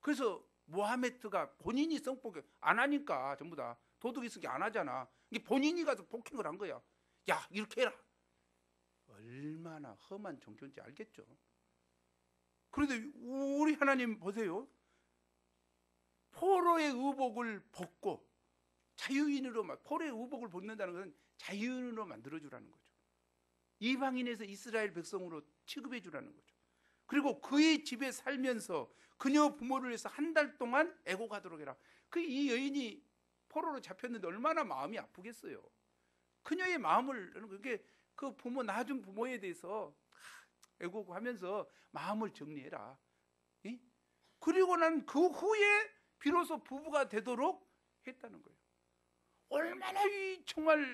그래서 모하메트가 본인이 성폭행 안 하니까 전부 다 도덕이 있으니까 안 하잖아. 이게 본인이 가서 폭행을 한 거야. 야, 이렇게 해라. 얼마나 험한 종교인지 알겠죠? 그런데 우리 하나님 보세요. 포로의 의복을 벗고 자유인으로, 포로의 의복을 벗는다는 것은 자유인으로 만들어주라는 거죠. 이방인에서 이스라엘 백성으로 취급해 주라는 거죠. 그리고 그의 집에 살면서 그녀 부모를 위해서 한 달 동안 애고가도록 해라. 이 여인이 포로로 잡혔는데 얼마나 마음이 아프겠어요. 그녀의 마음을, 그게 그 부모, 낳아준 부모에 대해서 애고하면서 마음을 정리해라. 그리고 난 그 후에 비로소 부부가 되도록 했다는 거예요. 얼마나 정말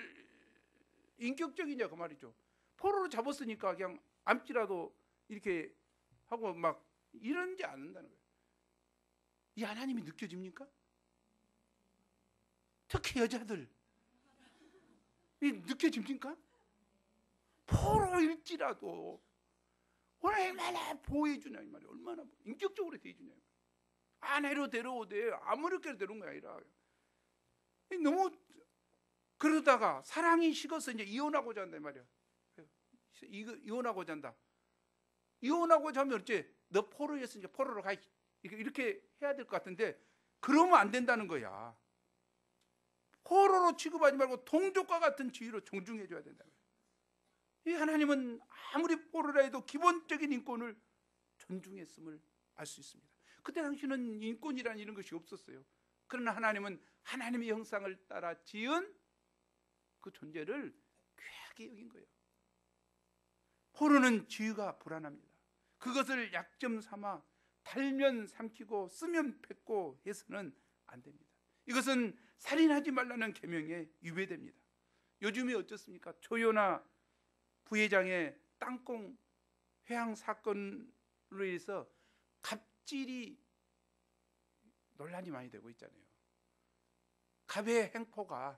인격적이냐 그 말이죠. 포로로 잡았으니까 그냥 암찌라도 이렇게 하고 막 이런지 않는다는 거예요. 이 하나님이 느껴집니까? 특히 여자들 이 느껴집니까? 포로일지라도 얼마나 보호해주냐 이 말이에요. 얼마나 인격적으로 대해주냐. 아내로 데려오되 아무렇게나 데려온 게 아니라 너무, 그러다가 사랑이 식어서 이제 이혼하고자 한다 이 말이야. 이혼하고자 한다. 이혼하고자 하면 어째 너 포로였으니까 포로로 가, 이렇게 해야 될 것 같은데 그러면 안 된다는 거야. 포로로 취급하지 말고 동족과 같은 지위로 존중해 줘야 된다는 거야. 이 하나님은 아무리 포로라 해도 기본적인 인권을 존중했음을 알 수 있습니다. 그때 당시는 인권이라는 이런 것이 없었어요. 그러나 하나님은 하나님의 형상을 따라 지은 그 존재를 귀하게 여긴 거예요. 포로는 지위가 불안합니다. 그것을 약점 삼아 달면 삼키고 쓰면 뱉고 해서는 안 됩니다. 이것은 살인하지 말라는 계명에 위배됩니다. 요즘에 어떻습니까? 조요나 부회장의 땅콩 회항 사건으로 인해서 갑질이 논란이 많이 되고 있잖아요. 갑의 행포가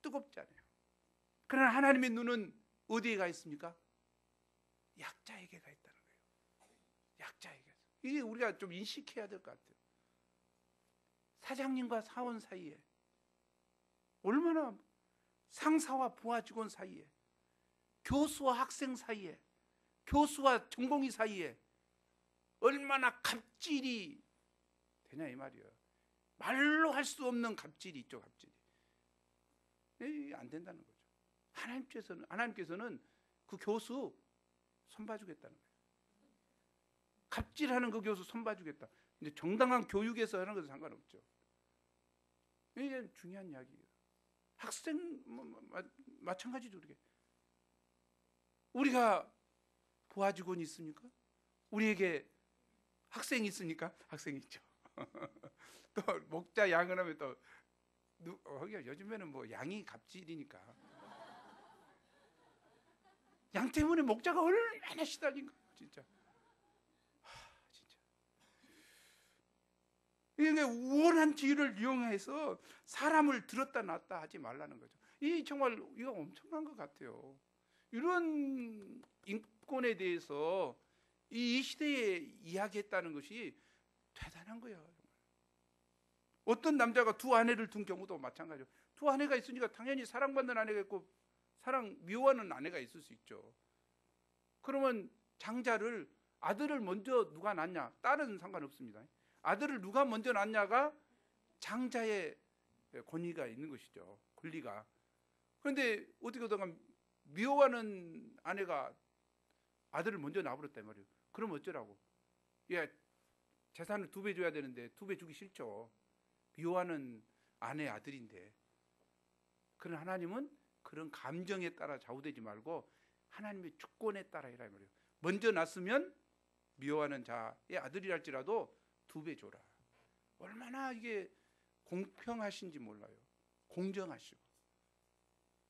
뜨겁잖아요. 그러나 하나님의 눈은 어디에 가 있습니까? 약자에게 가 있다는 거예요. 약자에게. 이게 우리가 좀 인식해야 될 것 같아요. 사장님과 사원 사이에, 얼마나 상사와 부하 직원 사이에, 교수와 학생 사이에, 교수와 전공의 사이에 얼마나 갑질이 되냐 이 말이에요. 말로 할 수 없는 갑질이 있죠. 갑질이. 안 된다는 거죠. 하나님께서는 그 교수 손봐주겠다는 거예요. 갑질하는 그 교수 손봐주겠다. 근데 정당한 교육에서 하는 것은 상관없죠. 이게 중요한 이야기예요. 학생 마찬가지죠. 우리가 부하 직원이 있습니까? 우리에게 학생이 있습니까? 학생이 있죠. 또 목자 양을 하면 또 요즘에는 뭐 양이 갑질이니까 양 때문에 목자가 얼마나 시달린가 진짜. 진짜. 이게 우월한 지위를 이용해서 사람을 들었다 놨다 하지 말라는 거죠. 이 정말 이거 엄청난 것 같아요. 이런 인권에 대해서 이 시대에 이야기했다는 것이 대단한 거예요. 어떤 남자가 두 아내를 둔 경우도 마찬가지죠. 두 아내가 있으니까 당연히 사랑받는 아내가 있고 미워하는 아내가 있을 수 있죠. 그러면 장자를 아들을 먼저 누가 낳냐? 딸은 상관없습니다. 아들을 누가 먼저 낳냐가 장자의 권위가 있는 것이죠. 권리가. 그런데 어떻게 하다가 미워하는 아내가 아들을 먼저 낳아버렸단 말이에요. 그럼 어쩌라고? 재산을 2배 줘야 되는데 2배 주기 싫죠. 미워하는 아내의 아들인데. 그런 하나님은 그런 감정에 따라 좌우되지 말고 하나님의 주권에 따라 해라 이 말이에요. 먼저 낳았으면 미워하는 자의 아들이랄지라도 2배 줘라. 얼마나 이게 공평하신지 몰라요. 공정하시고.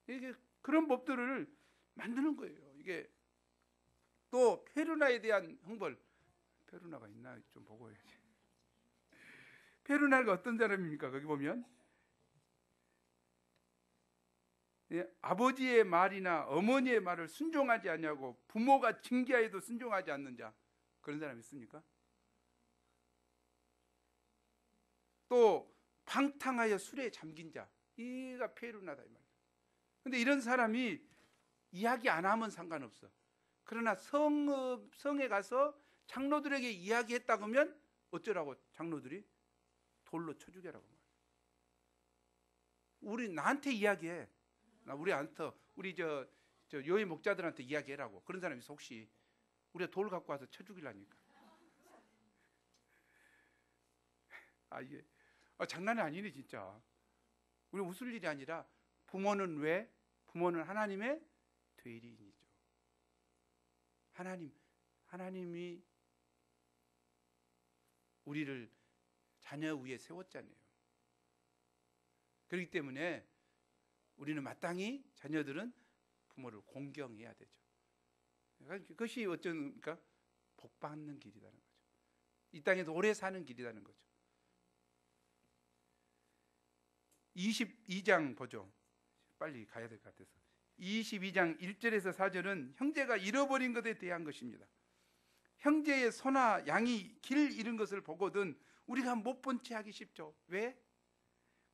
이게 그런 법들을 만드는 거예요. 이게 또 페루나에 대한 형벌. 페루나가 있나 좀 보고 해야지. 페루나가 어떤 사람입니까? 거기 보면 아버지의 말이나 어머니의 말을 순종하지 않냐고 부모가 징계하여도 순종하지 않는 자, 그런 사람 있습니까? 또 방탕하여 술에 잠긴 자, 이가 페루나다 이 말이에요. 근데 이런 사람이 이야기 안 하면 상관없어. 그러나 성에 가서 장로들에게 이야기했다 그러면 어쩌라고? 장로들이 돌로 쳐 죽여라고 말이에요. 나한테 이야기해. 우리 저 요의 목자들한테 이야기해라고. 그런 사람이 있어. 혹시 우리가 돌 갖고 와서 쳐 죽이려니까. 이게 장난이 아니네 진짜. 우리 웃을 일이 아니라 부모는 왜? 부모는 하나님의 되리인이죠. 하나님이 우리를 자녀 위에 세웠잖아요. 그렇기 때문에 우리는 마땅히 자녀들은 부모를 공경해야 되죠. 그것이 어쩌니까 복받는 길이라는 거죠. 이 땅에서 오래 사는 길이라는 거죠. 22장 보죠. 빨리 가야 될 것 같아서. 22장 1절에서 4절은 형제가 잃어버린 것에 대한 것입니다. 형제의 소나 양이 길 잃은 것을 보거든 우리가 못 본 채 하기 쉽죠. 왜?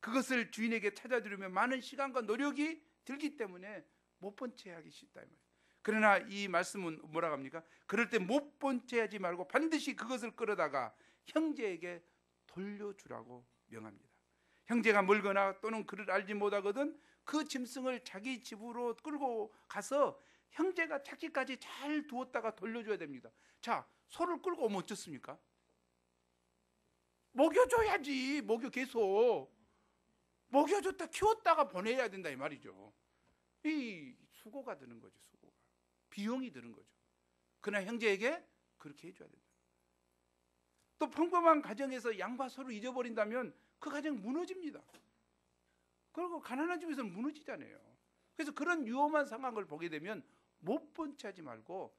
그것을 주인에게 찾아주려면 많은 시간과 노력이 들기 때문에 못 본 채 하기 쉽다 이 말이에요. 그러나 이 말씀은 뭐라고 합니까? 그럴 때 못 본 채 하지 말고 반드시 그것을 끌어다가 형제에게 돌려주라고 명합니다. 형제가 멀거나 또는 그를 알지 못하거든 그 짐승을 자기 집으로 끌고 가서 형제가 찾기까지 잘 두었다가 돌려줘야 됩니다. 자, 소를 끌고 오면 어떻습니까? 먹여줘야지. 계속 먹여줬다 키웠다가 보내야 된다 이 말이죠. 이 수고가 드는 거죠. 수고가. 비용이 드는 거죠. 그러나 형제에게 그렇게 해줘야 된다. 또 평범한 가정에서 양과 소를 잊어버린다면 그 가정 무너집니다. 그리고 가난한 집에서는 무너지잖아요. 그래서 그런 위험한 상황을 보게 되면 못 본 채 하지 말고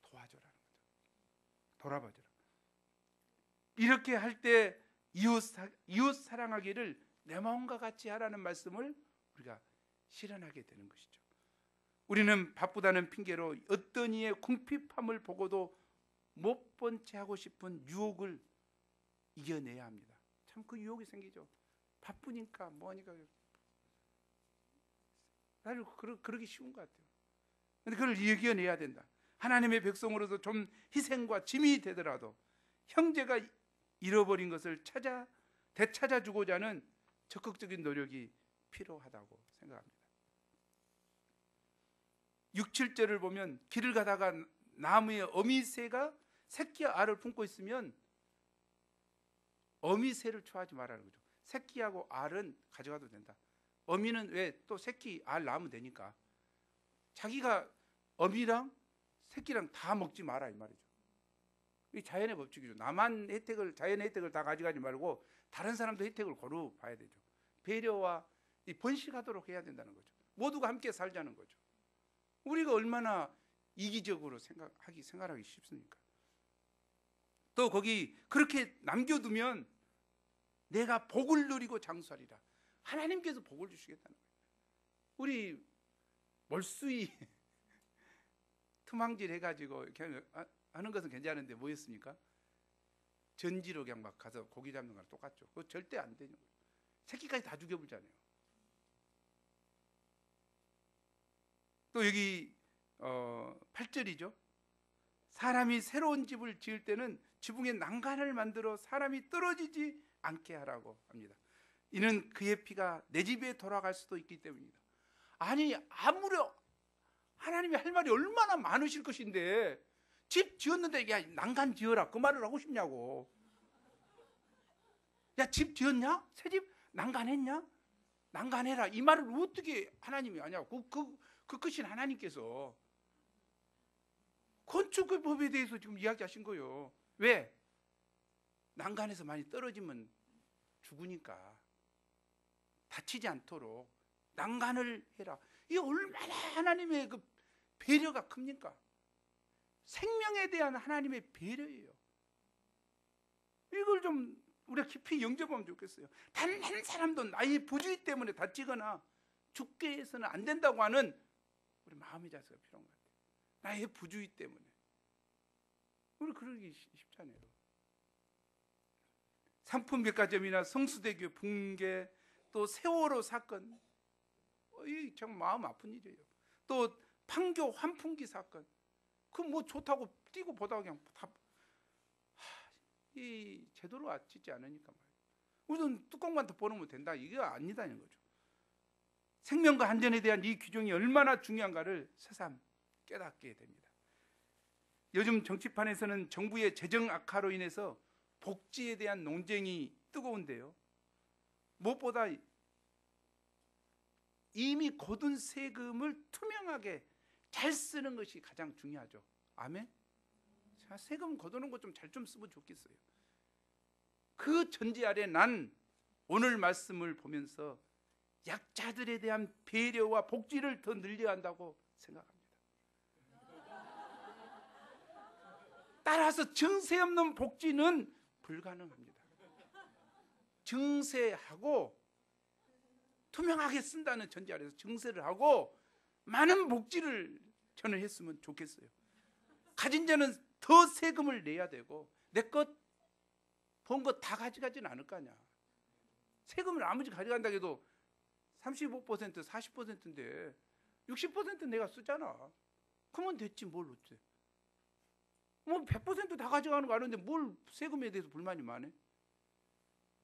도와줘라는 거죠. 돌아봐줘라. 이렇게 할 때 이웃 사랑하기를 내 마음과 같이 하라는 말씀을 우리가 실현하게 되는 것이죠. 우리는 바쁘다는 핑계로 어떤 이의 궁핍함을 보고도 못 본 채 하고 싶은 유혹을 이겨내야 합니다. 참 그 유혹이 생기죠. 바쁘니까 뭐하니까. 나를 그러기 쉬운 것 같아요. 근데 그걸 이겨내야 된다. 하나님의 백성으로서 좀 희생과 짐이 되더라도 형제가 잃어버린 것을 되찾아주고자 하는 적극적인 노력이 필요하다고 생각합니다. 6, 7절을 보면 길을 가다가 나무에 어미새가 새끼와 알을 품고 있으면 어미새를 초하지 말라는 거죠. 새끼하고 알은 가져가도 된다. 어미는 왜 또 새끼 알 낳으면 되니까 자기가 어미랑 새끼랑 다 먹지 마라 이 말이죠. 이 자연의 법칙이죠. 나만 자연의 혜택을 다 가져가지 말고 다른 사람도 혜택을 고루 봐야 되죠. 배려와 번식하도록 해야 된다는 거죠. 모두가 함께 살자는 거죠. 우리가 얼마나 이기적으로 생각하기 쉽습니까? 또 거기 그렇게 남겨두면 내가 복을 누리고 장수하리라. 하나님께서 복을 주시겠다는 거예요. 우리 몰수이 투망질 해가지고 그냥 하는 것은 괜찮은데 뭐였습니까? 전지로 그냥 막 가서 고기 잡는 거랑 똑같죠. 그거 절대 안 되는 거예요. 새끼까지 다 죽여버리잖아요. 또 여기 8절이죠. 사람이 새로운 집을 지을 때는 지붕에 난간을 만들어 사람이 떨어지지 않게 하라고 합니다. 이는 그의 피가 내 집에 돌아갈 수도 있기 때문입니다. 아니 아무려 하나님이 할 말이 얼마나 많으실 것인데 집 지었는데 야 난간 지어라 그 말을 하고 싶냐고. 야 집 지었냐? 새 집 난간했냐? 난간해라 이 말을 어떻게 하나님이 하냐고. 그 크신 하나님께서 건축의 법에 대해서 지금 이야기하신 거예요. 왜? 난간에서 많이 떨어지면 죽으니까 다치지 않도록 난간을 해라. 이게 얼마나 하나님의 그 배려가 큽니까? 생명에 대한 하나님의 배려예요. 이걸 좀 우리가 깊이 영접하면 좋겠어요. 단 한 사람도 나의 부주의 때문에 다치거나 죽게 해서는 안 된다고 하는 우리 마음의 자세가 필요한 것 같아요. 나의 부주의 때문에. 우리 그러기 쉽잖아요. 상품백화점이나 성수대교 붕괴, 또 세월호 사건, 이 정말 마음 아픈 일이에요. 또 판교 환풍기 사건, 그 뭐 좋다고 뛰고 보다가 그냥 다 이 제대로 짓지 않으니까 말이에요. 우리는 뚜껑만 덮어놓으면 된다 이게 아니다는 거죠. 생명과 안전에 대한 이 규정이 얼마나 중요한가를 새삼 깨닫게 됩니다. 요즘 정치판에서는 정부의 재정 악화로 인해서 복지에 대한 논쟁이 뜨거운데요. 무엇보다 이미 거둔 세금을 투명하게 잘 쓰는 것이 가장 중요하죠. 아멘? 자, 세금 거두는 것 좀 잘 좀 쓰면 좋겠어요. 그 전제 아래 난 오늘 말씀을 보면서 약자들에 대한 배려와 복지를 더 늘려야 한다고 생각합니다. 따라서 증세 없는 복지는 불가능합니다. 증세하고 투명하게 쓴다는 전제 아래서 증세를 하고 많은 복지를 저는 했으면 좋겠어요. 가진 자는 더 세금을 내야 되고 내 것 본 거 다 가져가지는 않을 거 아니야. 세금을 아무리 가져간다 해도 35%, 40%인데 60% 내가 쓰잖아. 그러면 됐지 뭘 어째. 뭐 100%다 가져가는 거 아는데 뭘 세금에 대해서 불만이 많아?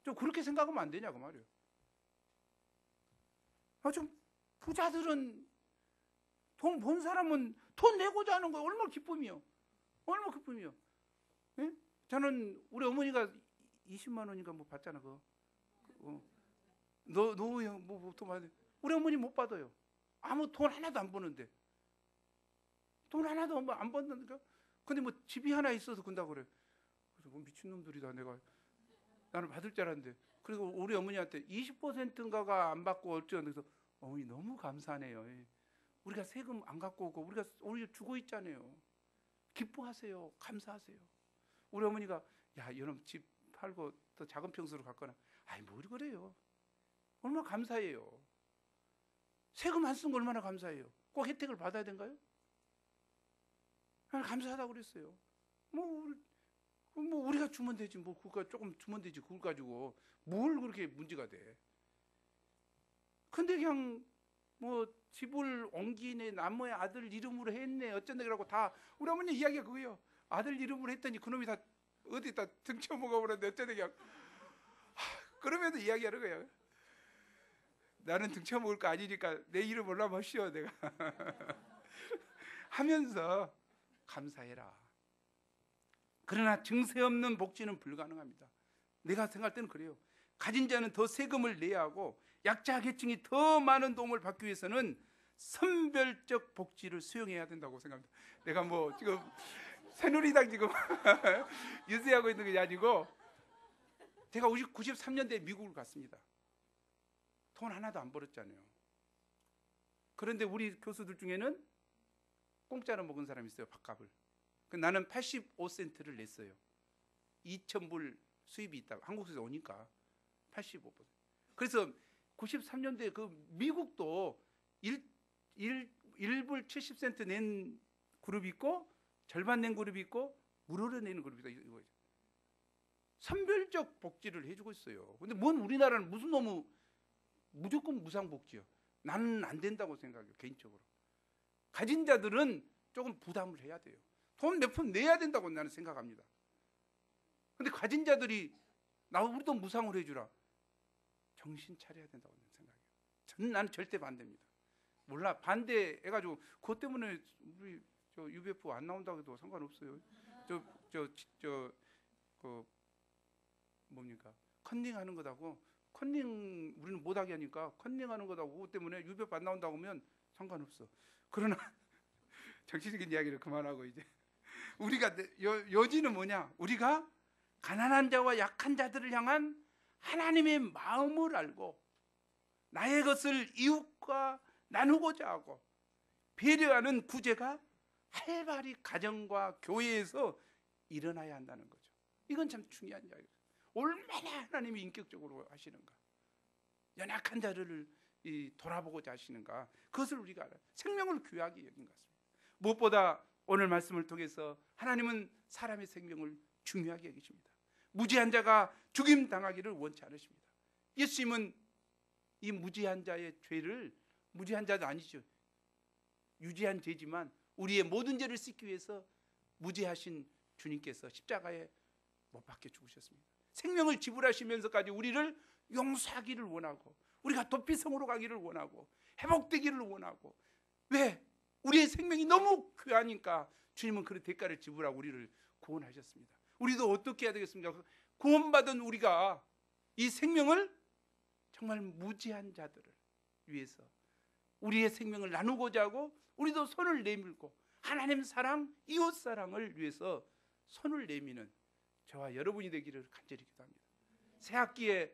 좀 그렇게 생각하면 안 되냐 그 말이에요. 좀 부자들은 돈 번 사람은 돈 내고자 하는 거 얼마나 기쁨이요. 얼마나 기쁨이요. 예? 저는 우리 어머니가 20만 원인가 뭐 받잖아 그거. 노후형 뭐돈 받아. 우리 어머니 못 받아요. 아무 돈 하나도 안 버는데. 돈 하나도 안 번다니까. 근데 뭐 집이 하나 있어서 군다고 그래. 그래서 뭐 미친놈들이다 내가. 나는 받을 줄 알았는데. 그리고 우리 어머니한테 20%인가가 안 받고 어쩌는 그래서 어머니 너무 감사하네요. 우리가 세금 안 갖고 오고 우리가 오히려 주고 있잖아요. 기뻐하세요. 감사하세요. 우리 어머니가 야 여러분 집 팔고 더 작은 평수로 갔거나 아이 뭘 그래요. 얼마나 감사해요. 세금 안 쓴 거 얼마나 감사해요. 꼭 혜택을 받아야 된가요? 나는 감사하다고 그랬어요. 뭐 우리가 주면 되지, 뭐 그거 조금 주면 되지, 그걸 가지고 뭘 그렇게 문제가 돼. 근데 그냥 뭐 집을 옮기네, 남의 아들 이름으로 했네, 어쩐다 그러고 다 우리 어머니 이야기가 그거예요. 아들 이름으로 했더니 그놈이 다 어디다 등쳐먹어 버렸는데 어쩐다 그냥 그러면서 이야기하는 거예요. 나는 등쳐먹을 거 아니니까 내 이름 올라면 쉬워 내가 하면서 감사해라. 그러나 증세 없는 복지는 불가능합니다. 내가 생각할 때는 그래요. 가진 자는 더 세금을 내야 하고 약자 계층이 더 많은 도움을 받기 위해서는 선별적 복지를 수용해야 된다고 생각합니다. 내가 뭐 지금 새누리당 지금 유세하고 있는 게 아니고, 제가 93년대에 미국을 갔습니다. 돈 하나도 안 벌었잖아요. 그런데 우리 교수들 중에는 공짜로 먹은 사람이 있어요. 밥값을. 나는 85센트를 냈어요. 2,000불 수입이 있다고, 한국에서 오니까 85%. 그래서 93년도에 그 미국도 1불 70센트 낸 그룹이 있고 절반 낸 그룹이 있고 무료로 내는 그룹이다. 이거죠. 선별적 복지를 해주고 있어요. 근데 뭔 우리나라는 무슨 너무 무조건 무상복지요. 나는 안 된다고 생각해요. 개인적으로. 가진 자들은 조금 부담을 해야 돼요. 돈 몇 푼 내야 된다고 나는 생각합니다. 근데 가진 자들이 우리도 무상으로 해주라. 정신 차려야 된다고 생각해요. 나는 절대 반대입니다. 몰라, 반대해가지고 그것 때문에 우리 저 UBF 안 나온다고 해도 상관없어요. 뭡니까? 컨닝하는 거다고. 컨닝 우리는 못하게 하니까 컨닝하는 거다고. 그것 때문에 UBF 안 나온다고 하면 상관없어. 그러나 정치적인 이야기를 그만하고 이제 우리가 요지는 뭐냐? 우리가 가난한 자와 약한 자들을 향한 하나님의 마음을 알고 나의 것을 이웃과 나누고자 하고 배려하는 구제가 활발히 가정과 교회에서 일어나야 한다는 거죠. 이건 참 중요한 이야기예요. 얼마나 하나님이 인격적으로 하시는가, 연약한 자들을 돌아보고자 하시는가, 그것을 우리가 알아요. 생명을 귀하게 여긴 것 같습니다. 무엇보다 오늘 말씀을 통해서 하나님은 사람의 생명을 중요하게 여기십니다. 무지한 자가 죽임당하기를 원치 않으십니다. 예수님은 이 무지한 자의 죄를, 무지한 자도 아니죠, 유지한 죄지만 우리의 모든 죄를 씻기 위해서 무지하신 주님께서 십자가에 못 박혀 죽으셨습니다. 생명을 지불하시면서까지 우리를 용서하기를 원하고, 우리가 도피성으로 가기를 원하고, 회복되기를 원하고. 왜? 우리의 생명이 너무 귀하니까 주님은 그런 대가를 지불하고 우리를 구원하셨습니다. 우리도 어떻게 해야 되겠습니까? 구원받은 우리가 이 생명을 정말 무지한 자들을 위해서 우리의 생명을 나누고자 하고, 우리도 손을 내밀고 하나님 사랑, 이웃 사랑을 위해서 손을 내미는 저와 여러분이 되기를 간절히 기도합니다. 새 학기에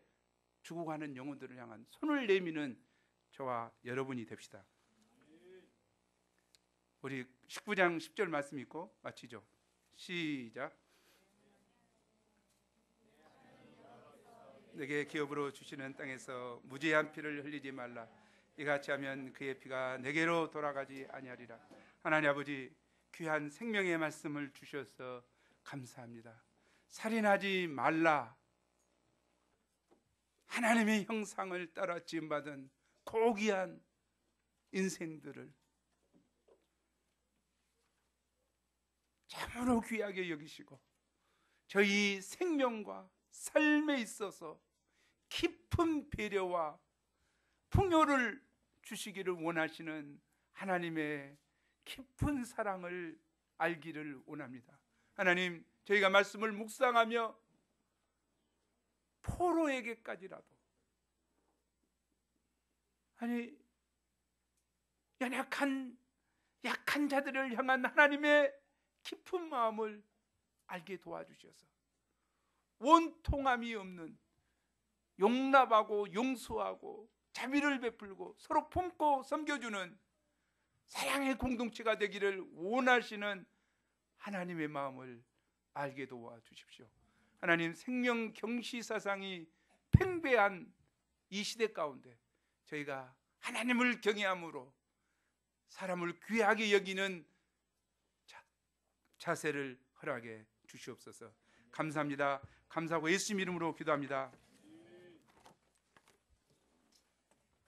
죽어가는 영혼들을 향한 손을 내미는 저와 여러분이 됩시다. 우리 19장 10절 말씀 읽고 마치죠. 시작. 내게 기업으로 주시는 땅에서 무죄한 피를 흘리지 말라. 이같이 하면 그의 피가 내게로 돌아가지 아니하리라. 하나님 아버지, 귀한 생명의 말씀을 주셔서 감사합니다. 살인하지 말라. 하나님의 형상을 따라 지음받은 고귀한 인생들을 참으로 귀하게 여기시고 저희 생명과 삶에 있어서 깊은 배려와 풍요를 주시기를 원하시는 하나님의 깊은 사랑을 알기를 원합니다. 하나님, 저희가 말씀을 묵상하며 포로에게까지라도, 아니 약한 자들을 향한 하나님의 깊은 마음을 알게 도와주셔서 원통함이 없는, 용납하고 용서하고 자비를 베풀고 서로 품고 섬겨주는 사랑의 공동체가 되기를 원하시는 하나님의 마음을 알게 도와주십시오. 하나님, 생명 경시 사상이 팽배한 이 시대 가운데 저희가 하나님을 경외함으로 사람을 귀하게 여기는 자세를 허락해 주시옵소서. 감사합니다. 감사하고 예수님 이름으로 기도합니다.